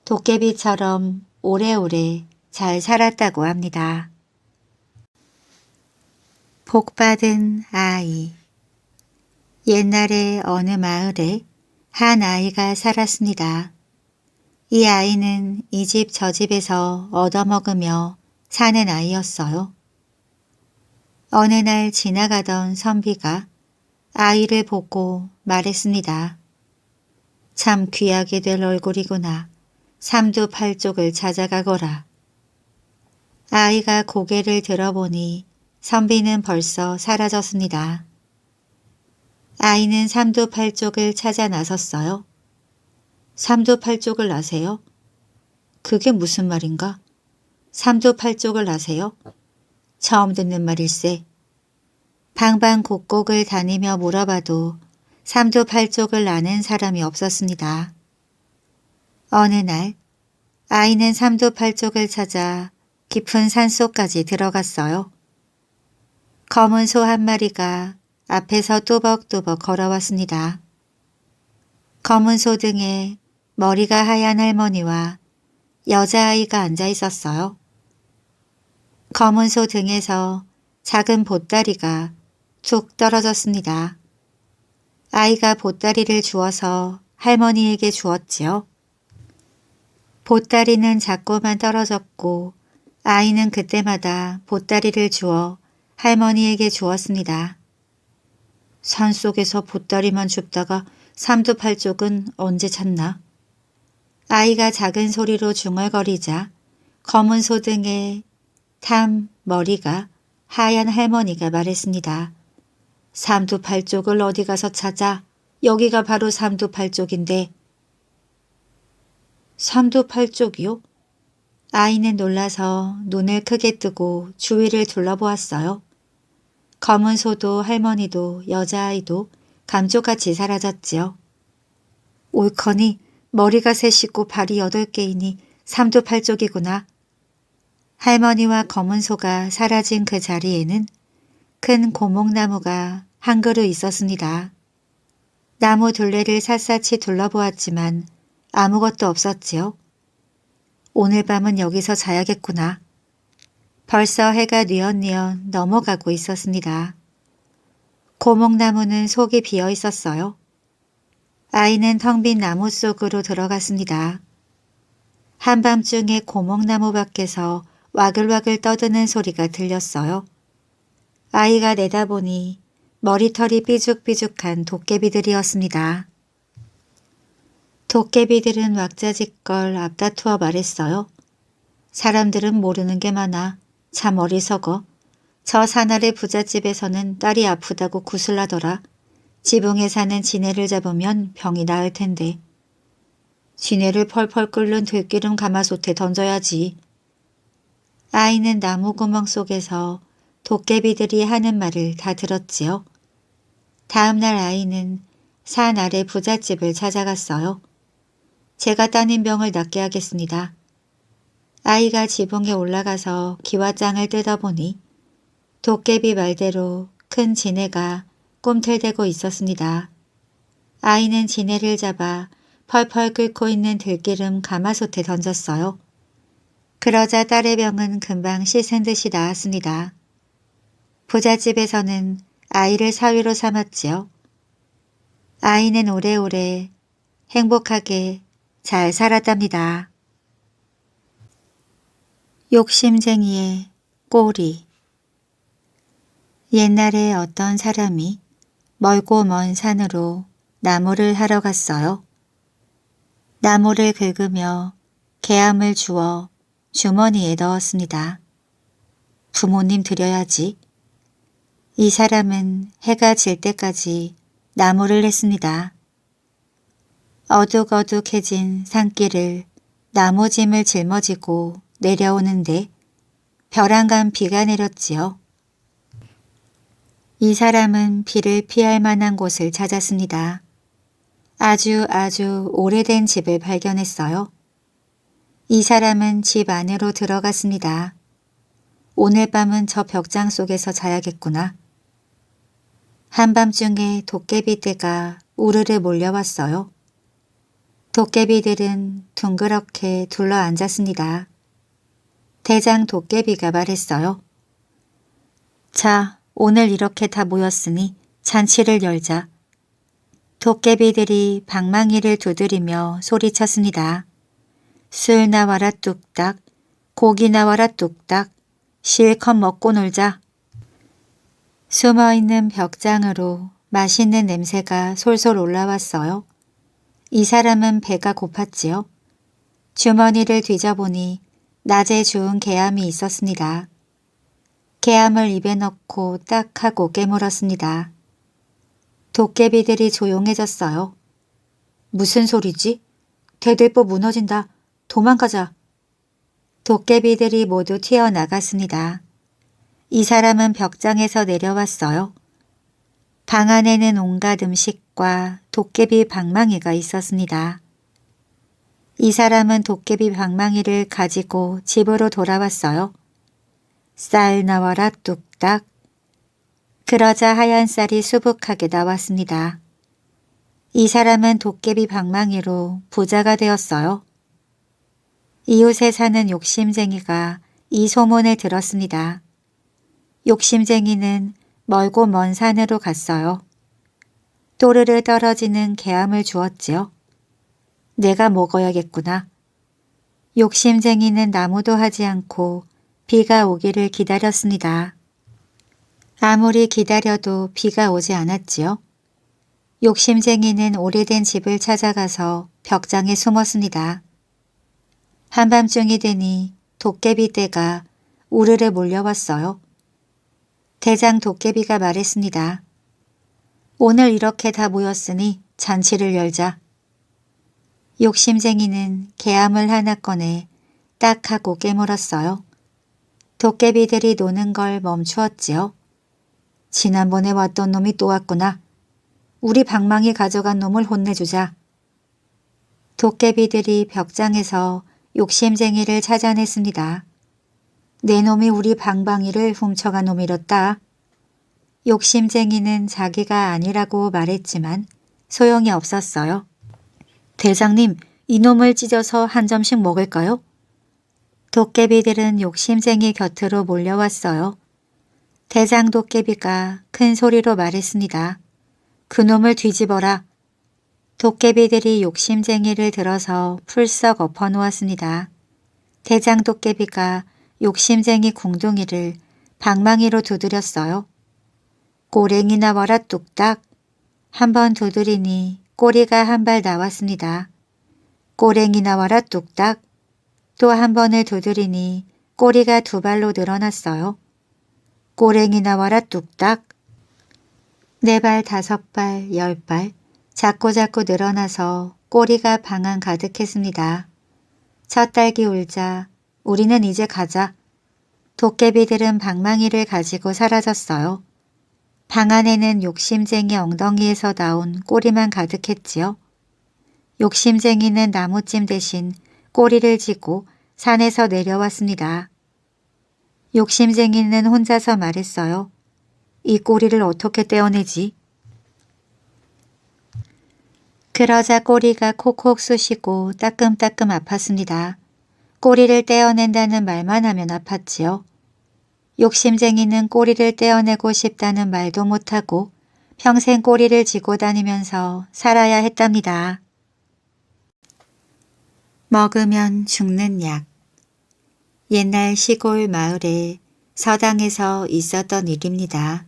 Speaker 1: 도깨비처럼 오래오래 잘 살았다고 합니다. 복받은 아이. 옛날에 어느 마을에 한 아이가 살았습니다. 이 아이는 이 집 저 집에서 얻어먹으며 사는 아이였어요. 어느 날 지나가던 선비가 아이를 보고 말했습니다. 참 귀하게 될 얼굴이구나. 삼두팔쪽을 찾아가거라. 아이가 고개를 들어보니 선비는 벌써 사라졌습니다. 아이는 삼두팔쪽을 찾아 나섰어요. 삼두팔쪽을 아세요? 그게 무슨 말인가? 삼두팔쪽을 아세요? 처음 듣는 말일세. 방방곡곡을 다니며 물어봐도 삼두팔쪽을 아는 사람이 없었습니다. 어느 날 아이는 삼두팔쪽을 찾아 깊은 산속까지 들어갔어요. 검은 소 한 마리가 앞에서 또벅또벅 걸어왔습니다. 검은 소 등에 머리가 하얀 할머니와 여자아이가 앉아 있었어요. 검은 소 등에서 작은 보따리가 툭 떨어졌습니다. 아이가 보따리를 주워서 할머니에게 주었지요. 보따리는 자꾸만 떨어졌고 아이는 그때마다 보따리를 주워 할머니에게 주었습니다. 산속에서 보따리만 줍다가 삼두팔쪽은 언제 찾나? 아이가 작은 소리로 중얼거리자 검은 소 등에 탐 머리가 하얀 할머니가 말했습니다. 삼두팔쪽을 어디 가서 찾아? 여기가 바로 삼두팔쪽인데. 삼두팔쪽이요? 아이는 놀라서 눈을 크게 뜨고 주위를 둘러보았어요. 검은 소도 할머니도 여자아이도 감쪽같이 사라졌지요. 옳거니 머리가 셋이고 발이 8개이니 삼두팔쪽이구나. 할머니와 검은 소가 사라진 그 자리에는 큰 고목나무가 한 그루 있었습니다. 나무 둘레를 샅샅이 둘러보았지만 아무것도 없었지요. 오늘 밤은 여기서 자야겠구나. 벌써 해가 뉘엿뉘엿 넘어가고 있었습니다. 고목나무는 속이 비어 있었어요. 아이는 텅 빈 나무 속으로 들어갔습니다. 한밤중에 고목나무 밖에서 와글와글 떠드는 소리가 들렸어요. 아이가 내다보니 머리털이 삐죽삐죽한 도깨비들이었습니다. 도깨비들은 왁자지껄 앞다투어 말했어요. 사람들은 모르는 게 많아. 참 어리석어. 저 산 아래 부잣집에서는 딸이 아프다고 구슬나더라. 지붕에 사는 지네를 잡으면 병이 나을 텐데. 지네를 펄펄 끓는 들기름 가마솥에 던져야지. 아이는 나무구멍 속에서 도깨비들이 하는 말을 다 들었지요. 다음 날 아이는 산 아래 부잣집을 찾아갔어요. 제가 따님 병을 낫게 하겠습니다. 아이가 지붕에 올라가서 기와장을 뜯어보니 도깨비 말대로 큰 지네가 꿈틀대고 있었습니다. 아이는 지네를 잡아 펄펄 끓고 있는 들기름 가마솥에 던졌어요. 그러자 딸의 병은 금방 씻은 듯이 나았습니다. 부잣집에서는 아이를 사위로 삼았지요. 아이는 오래오래 행복하게 잘 살았답니다. 욕심쟁이의 꼬리. 옛날에 어떤 사람이 멀고 먼 산으로 나무를 하러 갔어요. 나무를 긁으며 개암을 주워 주머니에 넣었습니다. 부모님 드려야지. 이 사람은 해가 질 때까지 나무를 했습니다. 어둑어둑해진 산길을 나무짐을 짊어지고 내려오는데 벼랑간 비가 내렸지요. 이 사람은 비를 피할 만한 곳을 찾았습니다. 아주 오래된 집을 발견했어요. 이 사람은 집 안으로 들어갔습니다. 오늘 밤은 저 벽장 속에서 자야겠구나. 한밤중에 도깨비떼가 우르르 몰려왔어요. 도깨비들은 둥그렇게 둘러앉았습니다. 대장 도깨비가 말했어요. 자, 오늘 이렇게 다 모였으니 잔치를 열자. 도깨비들이 방망이를 두드리며 소리쳤습니다. 술 나와라 뚝딱, 고기 나와라 뚝딱, 실컷 먹고 놀자. 숨어있는 벽장으로 맛있는 냄새가 솔솔 올라왔어요. 이 사람은 배가 고팠지요. 주머니를 뒤져보니 낮에 주운 개암이 있었습니다. 개암을 입에 넣고 딱 하고 깨물었습니다. 도깨비들이 조용해졌어요. 무슨 소리지? 대들보 무너진다. 도망가자. 도깨비들이 모두 튀어나갔습니다. 이 사람은 벽장에서 내려왔어요. 방 안에는 온갖 음식과 도깨비 방망이가 있었습니다. 이 사람은 도깨비 방망이를 가지고 집으로 돌아왔어요. 쌀 나와라 뚝딱. 그러자 하얀 쌀이 수북하게 나왔습니다. 이 사람은 도깨비 방망이로 부자가 되었어요. 이웃에 사는 욕심쟁이가 이 소문을 들었습니다. 욕심쟁이는 멀고 먼 산으로 갔어요. 또르르 떨어지는 개암을 주었지요. 내가 먹어야겠구나. 욕심쟁이는 나무도 하지 않고 비가 오기를 기다렸습니다. 아무리 기다려도 비가 오지 않았지요. 욕심쟁이는 오래된 집을 찾아가서 벽장에 숨었습니다. 한밤중이 되니 도깨비떼가 우르르 몰려왔어요. 대장 도깨비가 말했습니다. 오늘 이렇게 다 모였으니 잔치를 열자. 욕심쟁이는 개암을 하나 꺼내 딱 하고 깨물었어요. 도깨비들이 노는 걸 멈추었지요. 지난번에 왔던 놈이 또 왔구나. 우리 방망이 가져간 놈을 혼내주자. 도깨비들이 벽장에서 욕심쟁이를 찾아냈습니다. 내 놈이 우리 방망이를 훔쳐간 놈이었다. 욕심쟁이는 자기가 아니라고 말했지만 소용이 없었어요. 대장님, 이놈을 찢어서 한 점씩 먹을까요? 도깨비들은 욕심쟁이 곁으로 몰려왔어요. 대장 도깨비가 큰 소리로 말했습니다. 그놈을 뒤집어라. 도깨비들이 욕심쟁이를 들어서 풀썩 엎어놓았습니다. 대장 도깨비가 욕심쟁이 궁둥이를 방망이로 두드렸어요. 꼬랭이 나와라 뚝딱. 한 번 두드리니 꼬리가 한 발 나왔습니다. 꼬랭이 나와라 뚝딱. 또 한 번을 두드리니 꼬리가 두 발로 늘어났어요. 꼬랭이 나와라 뚝딱. 4발, 5발, 10발 자꾸자꾸 늘어나서 꼬리가 방 안 가득했습니다. 첫 딸기 울자 우리는 이제 가자. 도깨비들은 방망이를 가지고 사라졌어요. 방 안에는 욕심쟁이 엉덩이에서 나온 꼬리만 가득했지요. 욕심쟁이는 나무찜 대신 꼬리를 쥐고 산에서 내려왔습니다. 욕심쟁이는 혼자서 말했어요. 이 꼬리를 어떻게 떼어내지? 그러자 꼬리가 콕콕 쑤시고 따끔따끔 아팠습니다. 꼬리를 떼어낸다는 말만 하면 아팠지요. 욕심쟁이는 꼬리를 떼어내고 싶다는 말도 못하고 평생 꼬리를 쥐고 다니면서 살아야 했답니다. 먹으면 죽는 약. 옛날 시골 마을에 서당에서 있었던 일입니다.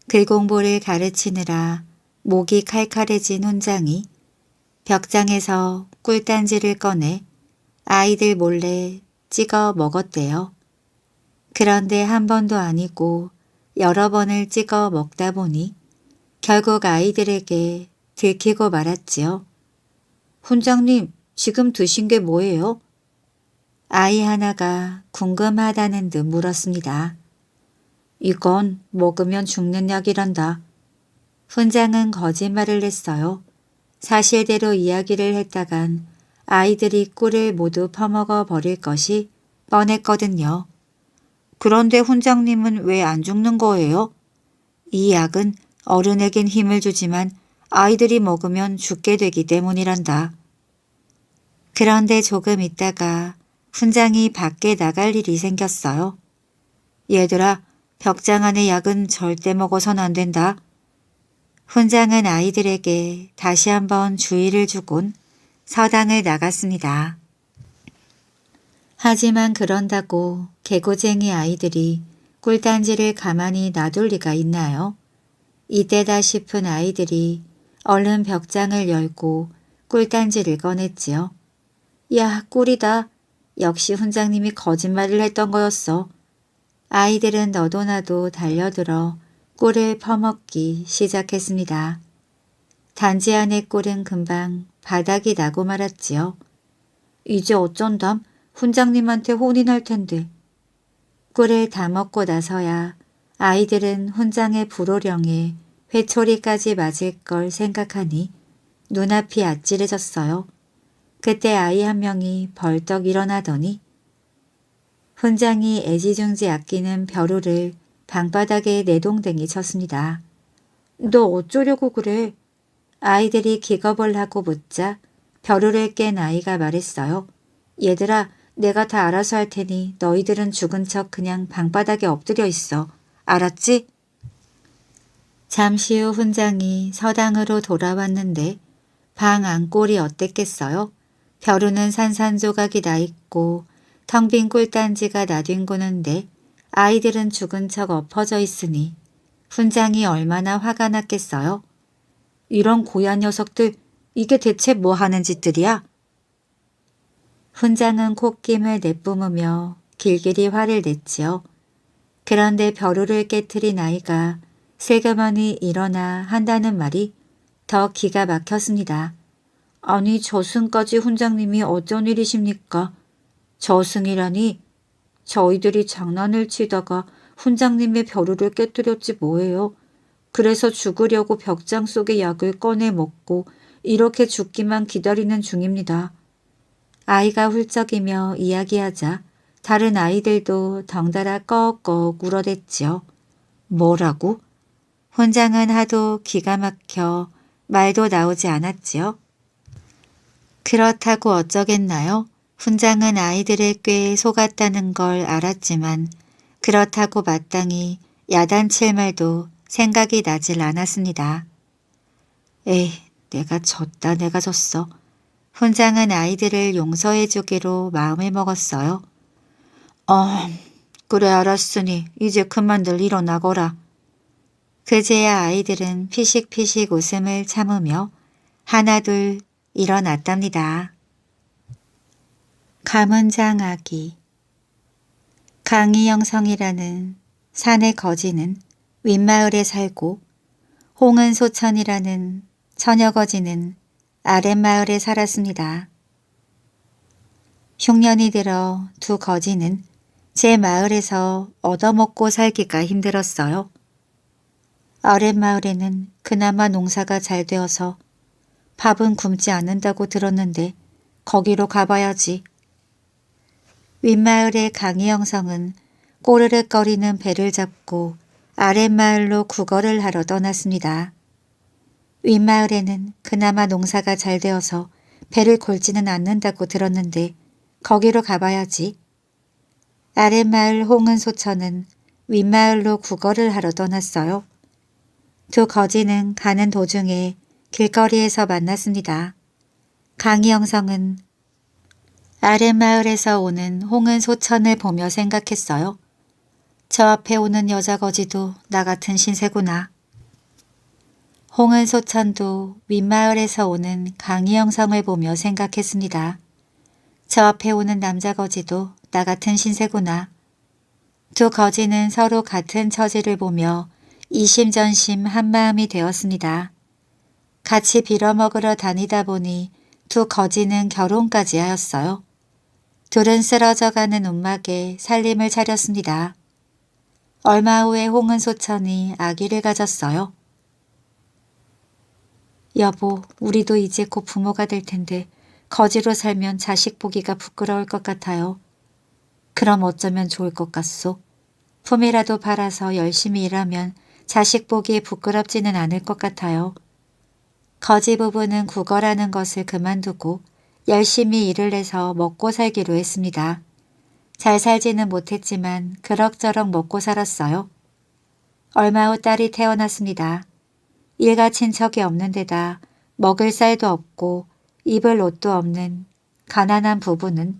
Speaker 1: 글 공부를 가르치느라 목이 칼칼해진 훈장이 벽장에서 꿀단지를 꺼내 아이들 몰래 찍어 먹었대요. 그런데 한 번도 아니고 여러 번을 찍어 먹다 보니 결국 아이들에게 들키고 말았지요. 훈장님, 지금 드신 게 뭐예요? 아이 하나가 궁금하다는 듯 물었습니다. 이건 먹으면 죽는 약이란다. 훈장은 거짓말을 했어요. 사실대로 이야기를 했다간 아이들이 꿀을 모두 퍼먹어 버릴 것이 뻔했거든요. 그런데 훈장님은 왜 안 죽는 거예요? 이 약은 어른에겐 힘을 주지만 아이들이 먹으면 죽게 되기 때문이란다. 그런데 조금 있다가 훈장이 밖에 나갈 일이 생겼어요. 얘들아, 벽장 안의 약은 절대 먹어선 안 된다. 훈장은 아이들에게 다시 한번 주의를 주곤 서당을 나갔습니다. 하지만 그런다고 개구쟁이 아이들이 꿀단지를 가만히 놔둘 리가 있나요? 이때다 싶은 아이들이 얼른 벽장을 열고 꿀단지를 꺼냈지요. 야, 꿀이다. 역시 훈장님이 거짓말을 했던 거였어. 아이들은 너도 나도 달려들어 꿀을 퍼먹기 시작했습니다. 단지 안의 꿀은 금방 바닥이 나고 말았지요. 이제 어쩐담? 훈장님한테 혼이 날 텐데. 꿀을 다 먹고 나서야 아이들은 훈장의 불호령에 회초리까지 맞을 걸 생각하니 눈앞이 아찔해졌어요. 그때 아이 한 명이 벌떡 일어나더니 훈장이 애지중지 아끼는 벼루를 방바닥에 내동댕이 쳤습니다. 너 어쩌려고 그래? 아이들이 기겁을 하고 묻자 벼루를 깬 아이가 말했어요. 얘들아, 내가 다 알아서 할 테니 너희들은 죽은 척 그냥 방바닥에 엎드려 있어. 알았지? 잠시 후 훈장이 서당으로 돌아왔는데 방 안꼴이 어땠겠어요? 벼루는 산산조각이 나 있고 텅 빈 꿀단지가 나뒹구는데 아이들은 죽은 척 엎어져 있으니 훈장이 얼마나 화가 났겠어요? 이런 고얀 녀석들, 이게 대체 뭐 하는 짓들이야? 훈장은 콧김을 내뿜으며 길길이 화를 냈지요. 그런데 벼루를 깨트린 아이가 슬그머니 일어나 한다는 말이 더 기가 막혔습니다. 아니 저승까지 훈장님이 어쩐 일이십니까? 저승이라니 저희들이 장난을 치다가 훈장님의 벼루를 깨뜨렸지 뭐예요. 그래서 죽으려고 벽장 속의 약을 꺼내 먹고 이렇게 죽기만 기다리는 중입니다. 아이가 훌쩍이며 이야기하자 다른 아이들도 덩달아 꺽꺽 울어댔지요. 뭐라고? 훈장은 하도 기가 막혀 말도 나오지 않았지요. 그렇다고 어쩌겠나요? 훈장은 아이들의 꾀에 속았다는 걸 알았지만 그렇다고 마땅히 야단칠 말도 생각이 나질 않았습니다. 에이, 내가 졌어. 훈장은 아이들을 용서해 주기로 마음을 먹었어요. 그래 알았으니 이제 그만들 일어나거라. 그제야 아이들은 피식피식 웃음을 참으며 하나둘 일어났답니다. 가문장아기. 강희영성이라는 산의 거지는 윗마을에 살고 홍은소천이라는 처녀거지는 아랫마을에 살았습니다. 흉년이 들어 두 거지는 제 마을에서 얻어먹고 살기가 힘들었어요. 아랫마을에는 그나마 농사가 잘 되어서 밥은 굶지 않는다고 들었는데 거기로 가봐야지. 윗마을의 강희영성은 꼬르륵거리는 배를 잡고 아랫마을로 구걸을 하러 떠났습니다. 윗마을에는 그나마 농사가 잘 되어서 배를 골지는 않는다고 들었는데 거기로 가봐야지. 아랫마을 홍은소천은 윗마을로 구걸을 하러 떠났어요. 두 거지는 가는 도중에 길거리에서 만났습니다. 강희영성은 아랫마을에서 오는 홍은소천을 보며 생각했어요. 저 앞에 오는 여자 거지도 나 같은 신세구나. 홍은소천도 윗마을에서 오는 강희영성을 보며 생각했습니다. 저 앞에 오는 남자 거지도 나 같은 신세구나. 두 거지는 서로 같은 처지를 보며 이심전심 한마음이 되었습니다. 같이 빌어먹으러 다니다 보니 두 거지는 결혼까지 하였어요. 둘은 쓰러져가는 움막에 살림을 차렸습니다. 얼마 후에 홍은소천이 아기를 가졌어요. 여보, 우리도 이제 곧 부모가 될 텐데 거지로 살면 자식 보기가 부끄러울 것 같아요. 그럼 어쩌면 좋을 것 같소? 품이라도 팔아서 열심히 일하면 자식 보기에 부끄럽지는 않을 것 같아요. 거지 부부는 구걸하는 것을 그만두고 열심히 일을 해서 먹고 살기로 했습니다. 잘 살지는 못했지만 그럭저럭 먹고 살았어요. 얼마 후 딸이 태어났습니다. 일가 친척이 없는 데다 먹을 쌀도 없고 입을 옷도 없는 가난한 부부는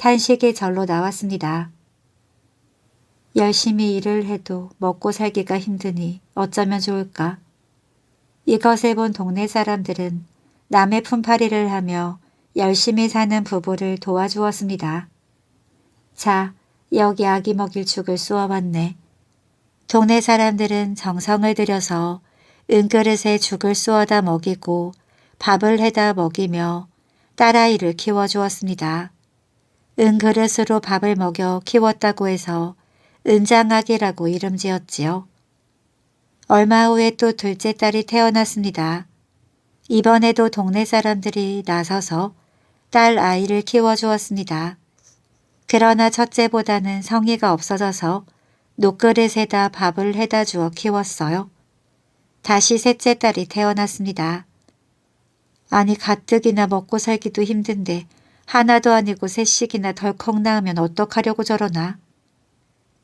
Speaker 1: 탄식이 절로 나왔습니다. 열심히 일을 해도 먹고 살기가 힘드니 어쩌면 좋을까? 이것을 본 동네 사람들은 남의 품팔이를 하며 열심히 사는 부부를 도와주었습니다. 자, 여기 아기 먹일 죽을 쏘아왔네. 동네 사람들은 정성을 들여서 은그릇에 죽을 쏘아다 먹이고 밥을 해다 먹이며 딸아이를 키워주었습니다. 은그릇으로 밥을 먹여 키웠다고 해서 은장아기라고 이름 지었지요. 얼마 후에 또 둘째 딸이 태어났습니다. 이번에도 동네 사람들이 나서서 딸 아이를 키워주었습니다. 그러나 첫째보다는 성의가 없어져서 녹그릇에다 밥을 해다 주어 키웠어요. 다시 셋째 딸이 태어났습니다. 아니 가뜩이나 먹고 살기도 힘든데 하나도 아니고 셋씩이나 덜컥 낳으면 어떡하려고 저러나.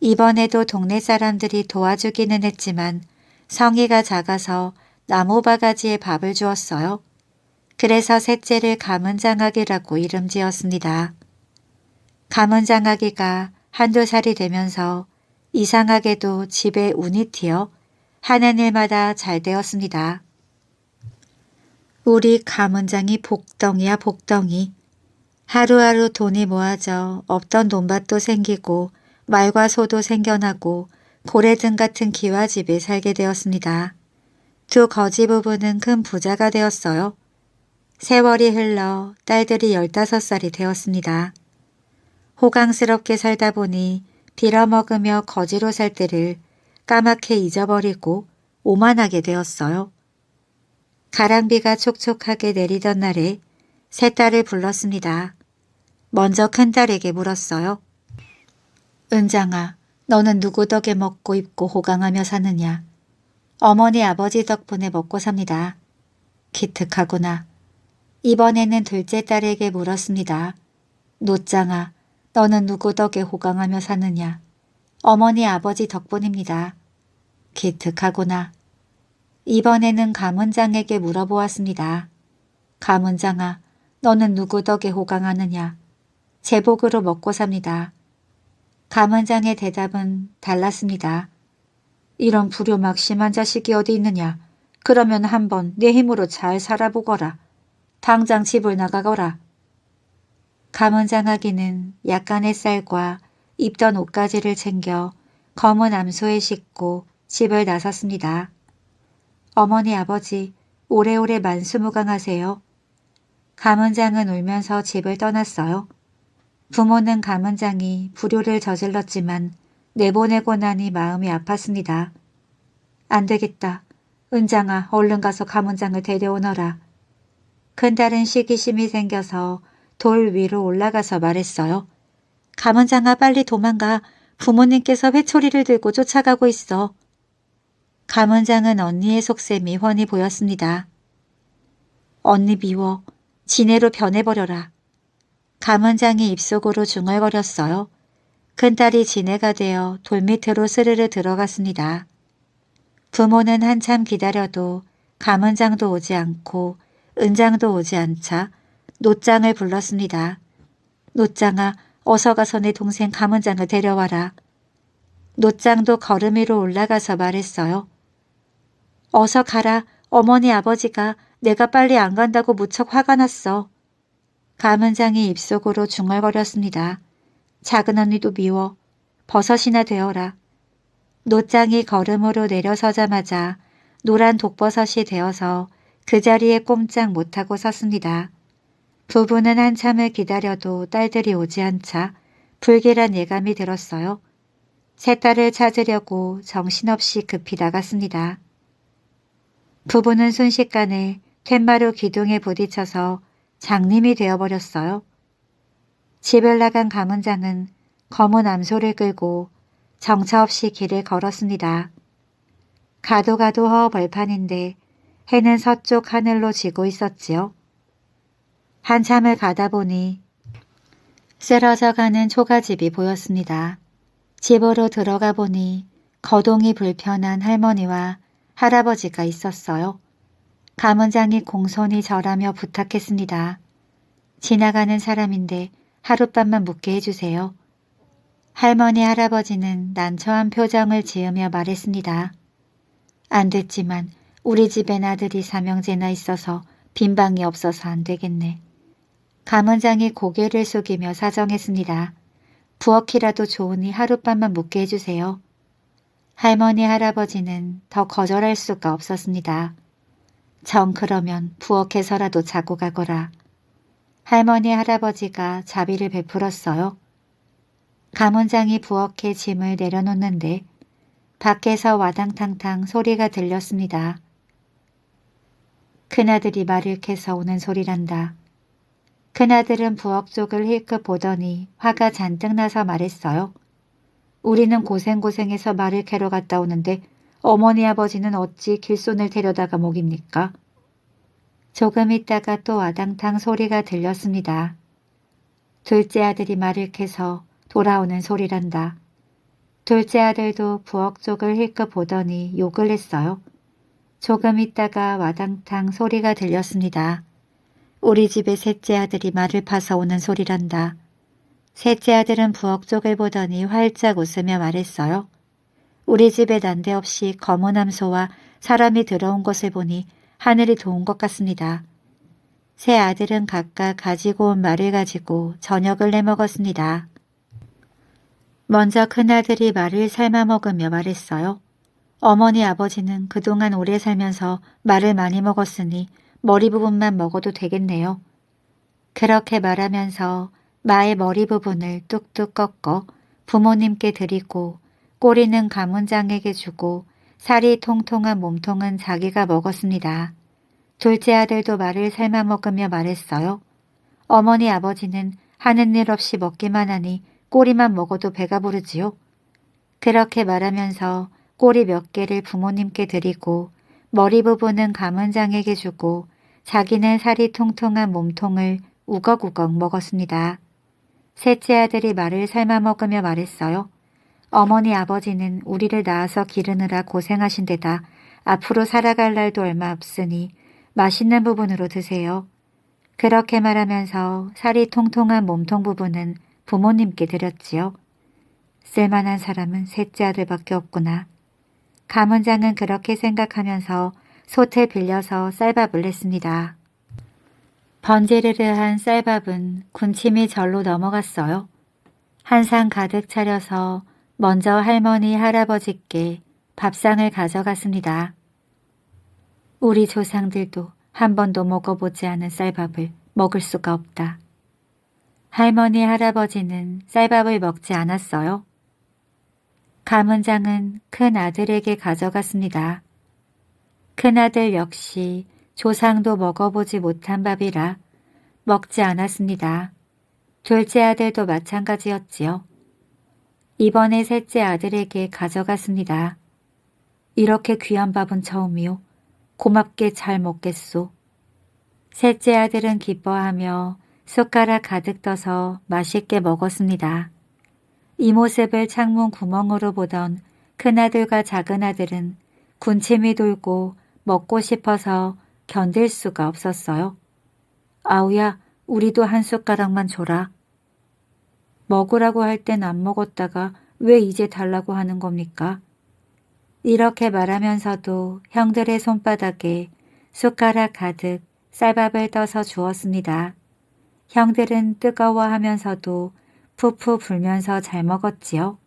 Speaker 1: 이번에도 동네 사람들이 도와주기는 했지만 성의가 작아서 나무바가지에 밥을 주었어요. 그래서 셋째를 가문장아기라고 이름 지었습니다. 가문장아기가 한두 살이 되면서 이상하게도 집에 운이 튀어 하는 일마다 잘 되었습니다. 우리 가문장이 복덩이야 복덩이. 하루하루 돈이 모아져 없던 논밭도 생기고 말과 소도 생겨나고 고래등 같은 기와집에 살게 되었습니다. 두 거지 부부는 큰 부자가 되었어요. 세월이 흘러 딸들이 15살이 되었습니다. 호강스럽게 살다 보니 빌어먹으며 거지로 살 때를 까맣게 잊어버리고 오만하게 되었어요. 가랑비가 촉촉하게 내리던 날에 새 딸을 불렀습니다. 먼저 큰딸에게 물었어요. 은장아, 너는 누구 덕에 먹고 입고 호강하며 사느냐? 어머니 아버지 덕분에 먹고 삽니다. 기특하구나. 이번에는 둘째 딸에게 물었습니다. 노장아, 너는 누구 덕에 호강하며 사느냐? 어머니 아버지 덕분입니다. 기특하구나. 이번에는 가문장에게 물어보았습니다. 가문장아, 너는 누구 덕에 호강하느냐? 제복으로 먹고 삽니다. 가문장의 대답은 달랐습니다. 이런 불효막심한 자식이 어디 있느냐. 그러면 한번 내 힘으로 잘 살아보거라. 당장 집을 나가거라. 가문장아기는 약간의 쌀과 입던 옷가지를 챙겨 검은 암소에 싣고 집을 나섰습니다. 어머니 아버지 오래오래 만수무강하세요. 가문장은 울면서 집을 떠났어요. 부모는 가문장이 불효를 저질렀지만 내보내고 나니 마음이 아팠습니다. 안 되겠다. 은장아 얼른 가서 가문장을 데려오너라. 큰딸은 시기심이 생겨서 돌 위로 올라가서 말했어요. 가문장아 빨리 도망가. 부모님께서 회초리를 들고 쫓아가고 있어. 가문장은 언니의 속셈이 훤히 보였습니다. 언니 미워. 지네로 변해버려라. 가문장이 입속으로 중얼거렸어요. 큰딸이 지네가 되어 돌밑으로 스르르 들어갔습니다. 부모는 한참 기다려도 가문장도 오지 않고 은장도 오지 않자 노장을 불렀습니다. 노장아 어서 가서 내 동생 가문장을 데려와라. 노장도 걸음 위로 올라가서 말했어요. 어서 가라. 어머니 아버지가 내가 빨리 안 간다고 무척 화가 났어. 가문장이 입속으로 중얼거렸습니다. 작은 언니도 미워. 버섯이나 되어라. 노짱이 걸음으로 내려서자마자 노란 독버섯이 되어서 그 자리에 꼼짝 못하고 섰습니다. 부부는 한참을 기다려도 딸들이 오지 않자 불길한 예감이 들었어요. 새 딸을 찾으려고 정신없이 급히 나갔습니다. 부부는 순식간에 툇마루 기둥에 부딪혀서 장님이 되어버렸어요. 집을 나간 가문장은 검은 암소를 끌고 정처 없이 길을 걸었습니다. 가도 가도 허허벌판인데 해는 서쪽 하늘로 지고 있었지요. 한참을 가다 보니 쓰러져가는 초가집이 보였습니다. 집으로 들어가 보니 거동이 불편한 할머니와 할아버지가 있었어요. 가문장이 공손히 절하며 부탁했습니다. 지나가는 사람인데 하룻밤만 묵게 해주세요. 할머니 할아버지는 난처한 표정을 지으며 말했습니다. 안 됐지만 우리 집엔 아들이 삼형제나 있어서 빈 방이 없어서 안 되겠네. 가문장이 고개를 숙이며 사정했습니다. 부엌이라도 좋으니 하룻밤만 묵게 해주세요. 할머니 할아버지는 더 거절할 수가 없었습니다. 정 그러면 부엌에서라도 자고 가거라. 할머니 할아버지가 자비를 베풀었어요. 가문장이 부엌에 짐을 내려놓는데 밖에서 와당탕탕 소리가 들렸습니다. 큰아들이 말을 캐서 오는 소리란다. 큰아들은 부엌 쪽을 힐끗 보더니 화가 잔뜩 나서 말했어요. 우리는 고생고생해서 말을 캐러 갔다 오는데 어머니 아버지는 어찌 길손을 데려다가 목입니까? 조금 있다가 또 와당탕 소리가 들렸습니다. 둘째 아들이 말을 캐서 돌아오는 소리란다. 둘째 아들도 부엌 쪽을 힐끗 보더니 욕을 했어요. 조금 있다가 와당탕 소리가 들렸습니다. 우리 집의 셋째 아들이 말을 파서 오는 소리란다. 셋째 아들은 부엌 쪽을 보더니 활짝 웃으며 말했어요. 우리 집에 난데없이 검은 암소와 사람이 들어온 것을 보니 하늘이 도운 것 같습니다. 세 아들은 각각 가지고 온 말을 가지고 저녁을 내먹었습니다. 먼저 큰아들이 말을 삶아 먹으며 말했어요. 어머니 아버지는 그동안 오래 살면서 말을 많이 먹었으니 머리 부분만 먹어도 되겠네요. 그렇게 말하면서 마의 머리 부분을 뚝뚝 꺾어 부모님께 드리고 꼬리는 가문장에게 주고 살이 통통한 몸통은 자기가 먹었습니다. 둘째 아들도 말을 삶아 먹으며 말했어요. 어머니 아버지는 하는 일 없이 먹기만 하니 꼬리만 먹어도 배가 부르지요. 그렇게 말하면서 꼬리 몇 개를 부모님께 드리고 머리 부분은 가문장에게 주고 자기는 살이 통통한 몸통을 우걱우걱 먹었습니다. 셋째 아들이 말을 삶아 먹으며 말했어요. 어머니 아버지는 우리를 낳아서 기르느라 고생하신 데다 앞으로 살아갈 날도 얼마 없으니 맛있는 부분으로 드세요. 그렇게 말하면서 살이 통통한 몸통 부분은 부모님께 드렸지요. 쓸만한 사람은 셋째 아들밖에 없구나. 가문장은 그렇게 생각하면서 솥을 빌려서 쌀밥을 냈습니다. 번지르르한 쌀밥은 군침이 절로 넘어갔어요. 한 상 가득 차려서 먼저 할머니 할아버지께 밥상을 가져갔습니다. 우리 조상들도 한 번도 먹어보지 않은 쌀밥을 먹을 수가 없다. 할머니 할아버지는 쌀밥을 먹지 않았어요. 가문장은 큰 아들에게 가져갔습니다. 큰아들 역시 조상도 먹어보지 못한 밥이라 먹지 않았습니다. 둘째 아들도 마찬가지였지요. 이번에 셋째 아들에게 가져갔습니다. 이렇게 귀한 밥은 처음이요. 고맙게 잘 먹겠소. 셋째 아들은 기뻐하며 숟가락 가득 떠서 맛있게 먹었습니다. 이 모습을 창문 구멍으로 보던 큰아들과 작은아들은 군침이 돌고 먹고 싶어서 견딜 수가 없었어요. 아우야, 우리도 한 숟가락만 줘라. 먹으라고 할 땐 안 먹었다가 왜 이제 달라고 하는 겁니까? 이렇게 말하면서도 형들의 손바닥에 숟가락 가득 쌀밥을 떠서 주었습니다. 형들은 뜨거워하면서도 푸푸 불면서 잘 먹었지요.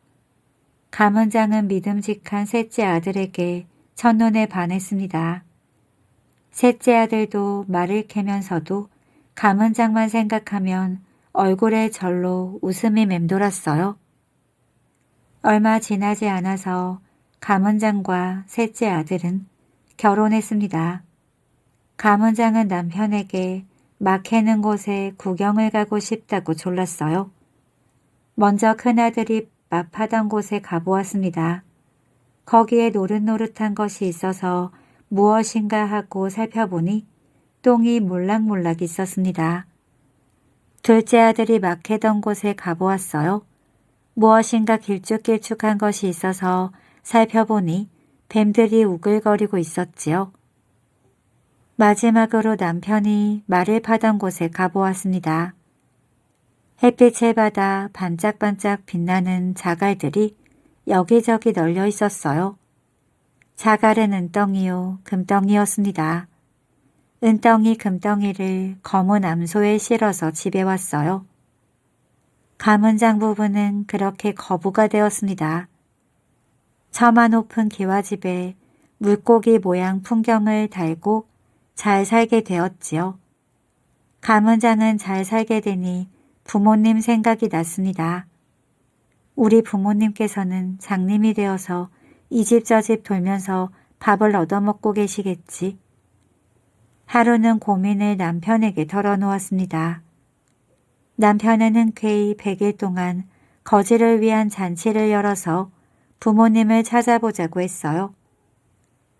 Speaker 1: 감은장은 믿음직한 셋째 아들에게 첫눈에 반했습니다. 셋째 아들도 말을 캐면서도 감은장만 생각하면 얼굴에 절로 웃음이 맴돌았어요. 얼마 지나지 않아서 감은장과 셋째 아들은 결혼했습니다. 감은장은 남편에게 막 캐는 곳에 구경을 가고 싶다고 졸랐어요. 먼저 큰아들이 막 파던 곳에 가보았습니다. 거기에 노릇노릇한 것이 있어서 무엇인가 하고 살펴보니 똥이 몰락몰락 있었습니다. 둘째 아들이 막 캐던 곳에 가보았어요. 무엇인가 길쭉길쭉한 것이 있어서 살펴보니 뱀들이 우글거리고 있었지요. 마지막으로 남편이 말을 파던 곳에 가보았습니다. 햇빛을 받아 반짝반짝 빛나는 자갈들이 여기저기 널려 있었어요. 자갈은 은덩이요, 금덩이였습니다. 은덩이 금덩이를 검은 암소에 실어서 집에 왔어요. 감은장 부부는 그렇게 거부가 되었습니다. 처마 높은 기와집에 물고기 모양 풍경을 달고 잘 살게 되었지요. 감은장은 잘 살게 되니 부모님 생각이 났습니다. 우리 부모님께서는 장님이 되어서 이 집 저 집 돌면서 밥을 얻어먹고 계시겠지. 하루는 고민을 남편에게 털어놓았습니다. 남편은 흔쾌히 100일 동안 거지를 위한 잔치를 열어서 부모님을 찾아보자고 했어요.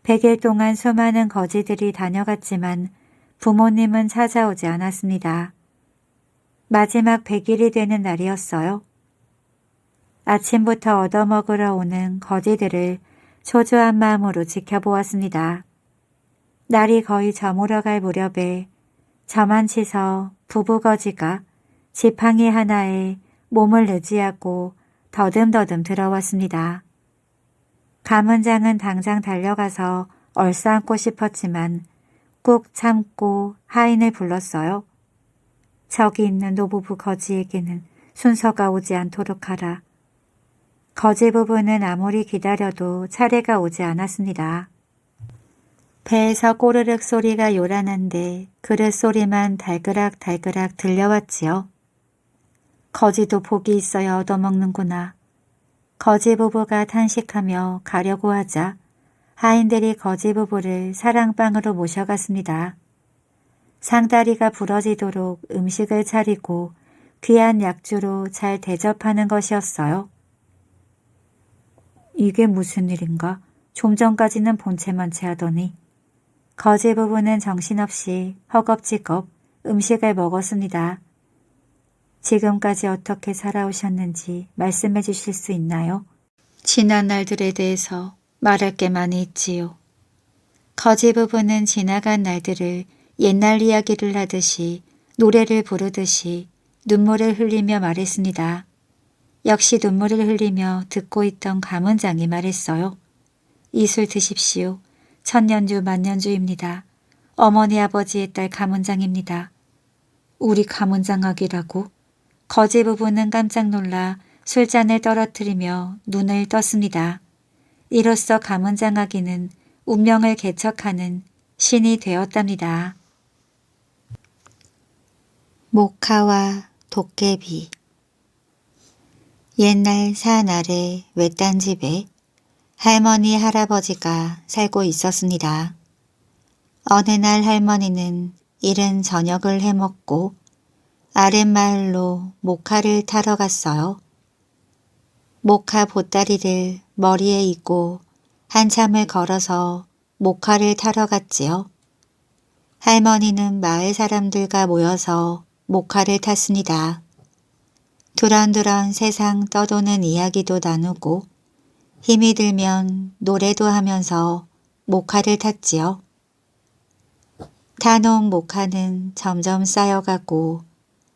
Speaker 1: 100일 동안 수많은 거지들이 다녀갔지만 부모님은 찾아오지 않았습니다. 마지막 100일이 되는 날이었어요. 아침부터 얻어먹으러 오는 거지들을 초조한 마음으로 지켜보았습니다. 날이 거의 저물어갈 무렵에 저만치서 부부거지가 지팡이 하나에 몸을 의지하고 더듬더듬 들어왔습니다. 감은장은 당장 달려가서 얼싸안고 싶었지만 꾹 참고 하인을 불렀어요. 저기 있는 노부부 거지에게는 순서가 오지 않도록 하라. 거지 부부는 아무리 기다려도 차례가 오지 않았습니다. 배에서 꼬르륵 소리가 요란한데 그릇 소리만 달그락달그락 들려왔지요. 거지도 복이 있어야 얻어먹는구나. 거지 부부가 탄식하며 가려고 하자 하인들이 거지 부부를 사랑방으로 모셔갔습니다. 상다리가 부러지도록 음식을 차리고 귀한 약주로 잘 대접하는 것이었어요. 이게 무슨 일인가? 좀 전까지는 본체만 체하더니. 거지 부부는 정신없이 허겁지겁 음식을 먹었습니다. 지금까지 어떻게 살아오셨는지 말씀해 주실 수 있나요? 지난 날들에 대해서 말할 게 많이 있지요. 거지 부부는 지나간 날들을 옛날 이야기를 하듯이 노래를 부르듯이 눈물을 흘리며 말했습니다. 역시 눈물을 흘리며 듣고 있던 감은장이 말했어요. 이 술 드십시오. 천년주 만년주입니다. 어머니 아버지의 딸 감은장입니다. 우리 감은장아기라고? 거지 부부는 깜짝 놀라 술잔을 떨어뜨리며 눈을 떴습니다. 이로써 감은장아기는 운명을 개척하는 신이 되었답니다. 모카와 도깨비. 옛날 산 아래 외딴 집에 할머니 할아버지가 살고 있었습니다. 어느 날 할머니는 이른 저녁을 해먹고 아랫마을로 모카를 타러 갔어요. 모카 보따리를 머리에 이고 한참을 걸어서 모카를 타러 갔지요. 할머니는 마을 사람들과 모여서 모카를 탔습니다. 두런두런 세상 떠도는 이야기도 나누고 힘이 들면 노래도 하면서 모카를 탔지요. 타놓은 모카는 점점 쌓여가고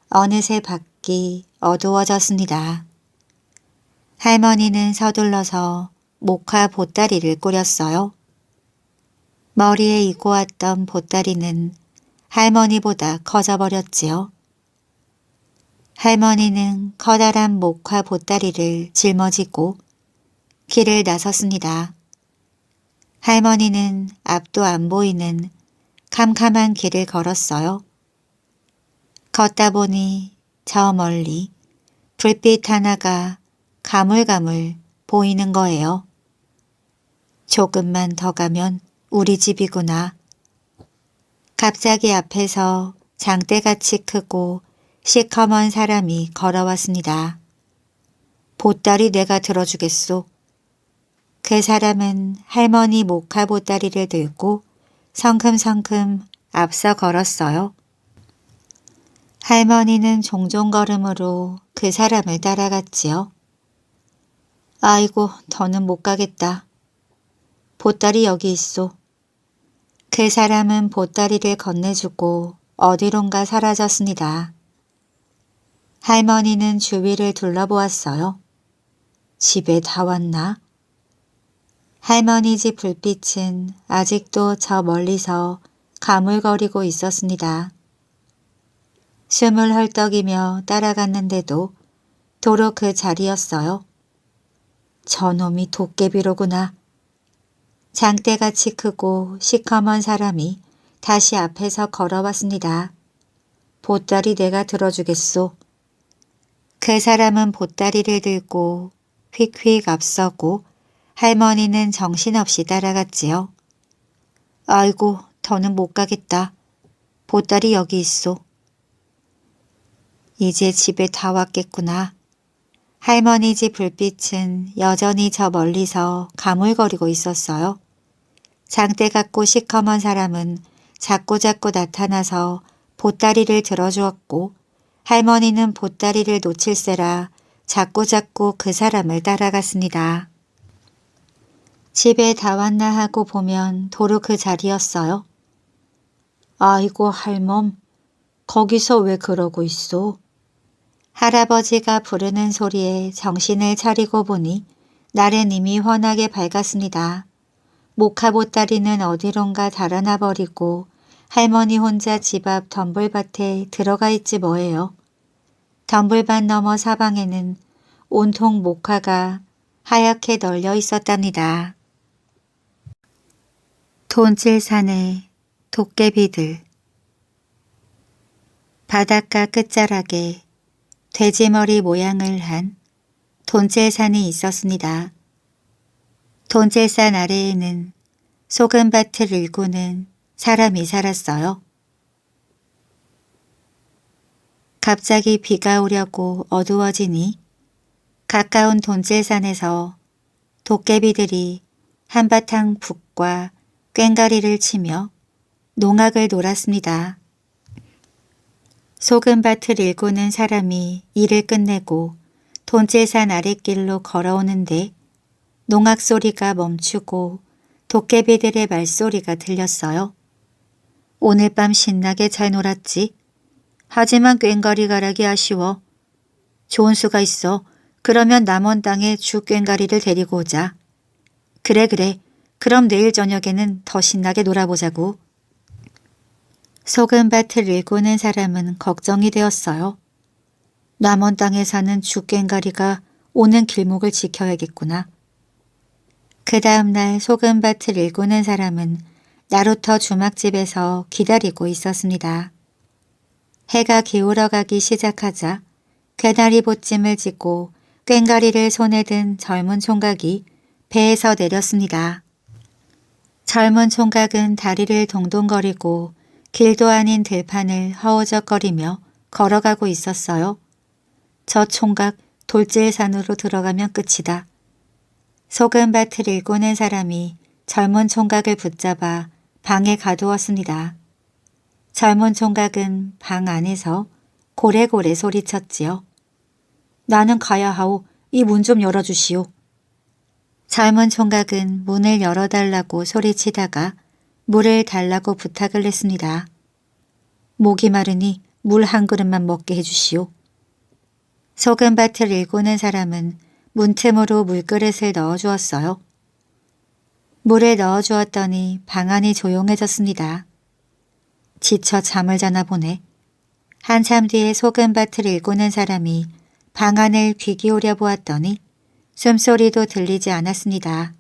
Speaker 1: 어느새 밖이 어두워졌습니다. 할머니는 서둘러서 모카 보따리를 꾸렸어요. 머리에 이고 왔던 보따리는 할머니보다 커져버렸지요. 할머니는 커다란 모카 보따리를 짊어지고 길을 나섰습니다. 할머니는 앞도 안 보이는 캄캄한 길을 걸었어요. 걷다 보니 저 멀리 불빛 하나가 가물가물 보이는 거예요. 조금만 더 가면 우리 집이구나. 갑자기 앞에서 장대같이 크고 시커먼 사람이 걸어왔습니다. 보따리 내가 들어주겠소. 그 사람은 할머니 모카 보따리를 들고 성큼성큼 앞서 걸었어요. 할머니는 종종 걸음으로 그 사람을 따라갔지요. 아이고, 더는 못 가겠다. 보따리 여기 있소. 그 사람은 보따리를 건네주고 어디론가 사라졌습니다. 할머니는 주위를 둘러보았어요. 집에 다 왔나? 할머니 집 불빛은 아직도 저 멀리서 가물거리고 있었습니다. 숨을 헐떡이며 따라갔는데도 도로 그 자리였어요. 저놈이 도깨비로구나. 장대같이 크고 시커먼 사람이 다시 앞에서 걸어왔습니다. 보따리 내가 들어주겠소. 그 사람은 보따리를 들고 휙휙 앞서고 할머니는 정신없이 따라갔지요. 아이고, 더는 못 가겠다. 보따리 여기 있소. 이제 집에 다 왔겠구나. 할머니 집 불빛은 여전히 저 멀리서 가물거리고 있었어요. 장대 같고 시커먼 사람은 자꾸자꾸 나타나서 보따리를 들어주었고 할머니는 보따리를 놓칠세라 자꾸자꾸 그 사람을 따라갔습니다. 집에 다 왔나 하고 보면 도로 그 자리였어요. 아이고 할멈, 거기서 왜 그러고 있어? 할아버지가 부르는 소리에 정신을 차리고 보니 날은 이미 환하게 밝았습니다. 모카 보따리는 어디론가 달아나 버리고 할머니 혼자 집 앞 덤불밭에 들어가 있지 뭐예요. 덤불밭 너머 사방에는 온통 모카가 하얗게 널려 있었답니다. 돈질산의 도깨비들. 바닷가 끝자락에 돼지머리 모양을 한 돈질산이 있었습니다. 돈질산 아래에는 소금밭을 일구는 사람이 살았어요. 갑자기 비가 오려고 어두워지니 가까운 돈질산에서 도깨비들이 한바탕 북과 꽹과리를 치며 농악을 놀았습니다. 소금밭을 일구는 사람이 일을 끝내고 돈질산 아랫길로 걸어오는데 농악 소리가 멈추고 도깨비들의 말소리가 들렸어요. 오늘 밤 신나게 잘 놀았지. 하지만 꽹과리 가락이 아쉬워. 좋은 수가 있어. 그러면 남원 땅에 주 꽹과리를 데리고 오자. 그래. 그럼 내일 저녁에는 더 신나게 놀아보자고. 소금밭을 일구는 사람은 걱정이 되었어요. 남원 땅에 사는 주 꽹과리가 오는 길목을 지켜야겠구나. 그 다음날 소금밭을 일구는 사람은 나루터 주막집에서 기다리고 있었습니다. 해가 기울어가기 시작하자 괴다리 보찜을 짚고 꽹과리를 손에 든 젊은 총각이 배에서 내렸습니다. 젊은 총각은 다리를 동동거리고 길도 아닌 들판을 허우적거리며 걸어가고 있었어요. 저 총각 돌질산으로 들어가면 끝이다. 소금밭을 일구는 사람이 젊은 총각을 붙잡아 방에 가두었습니다. 젊은 총각은 방 안에서 고래고래 소리쳤지요. 나는 가야 하오. 이 문 좀 열어주시오. 젊은 총각은 문을 열어달라고 소리치다가 물을 달라고 부탁을 했습니다. 목이 마르니 물 한 그릇만 먹게 해주시오. 소금밭을 일구는 사람은 문틈으로 물그릇을 넣어주었어요. 물에 넣어주었더니 방 안이 조용해졌습니다. 지쳐 잠을 자나 보네. 한참 뒤에 소금밭을 일구는 사람이 방 안을 귀 기울여 보았더니 숨소리도 들리지 않았습니다.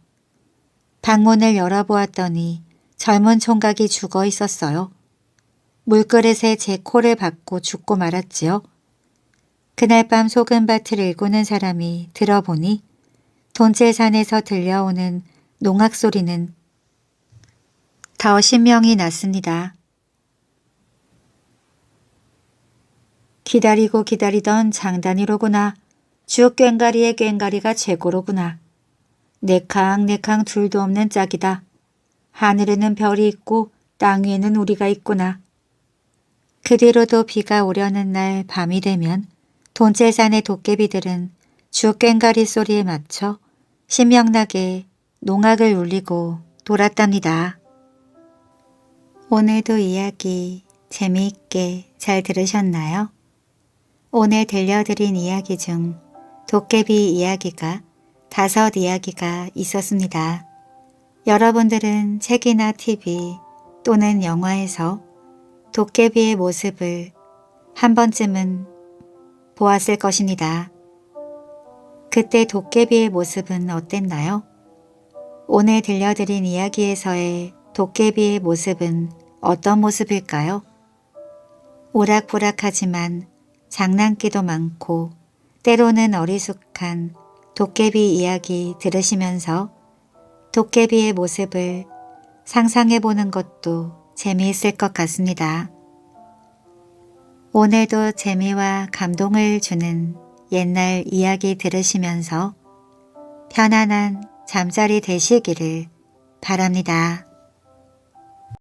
Speaker 1: 방문을 열어보았더니 젊은 총각이 죽어 있었어요. 물그릇에 제 코를 박고 죽고 말았지요. 그날 밤 소금밭을 일구는 사람이 들어보니 돈제산에서 들려오는 농악 소리는 더 신명이 났습니다. 기다리고 기다리던 장단이로구나. 주 꽹가리의 꽹가리가 최고로구나. 네캉네캉 둘도 없는 짝이다. 하늘에는 별이 있고 땅 위에는 우리가 있구나. 그 뒤로도 비가 오려는 날 밤이 되면 돈제산의 도깨비들은 주 꽹가리 소리에 맞춰 신명나게 농악을 울리고 돌았답니다. 오늘도 이야기 재미있게 잘 들으셨나요? 오늘 들려드린 이야기 중 도깨비 이야기가 5 이야기가 있었습니다. 여러분들은 책이나 TV 또는 영화에서 도깨비의 모습을 한 번쯤은 보았을 것입니다. 그때 도깨비의 모습은 어땠나요? 오늘 들려드린 이야기에서의 도깨비의 모습은 어떤 모습일까요? 오락부락하지만 장난기도 많고 때로는 어리숙한 도깨비 이야기 들으시면서 도깨비의 모습을 상상해보는 것도 재미있을 것 같습니다. 오늘도 재미와 감동을 주는 옛날 이야기 들으시면서 편안한 잠자리 되시기를 바랍니다.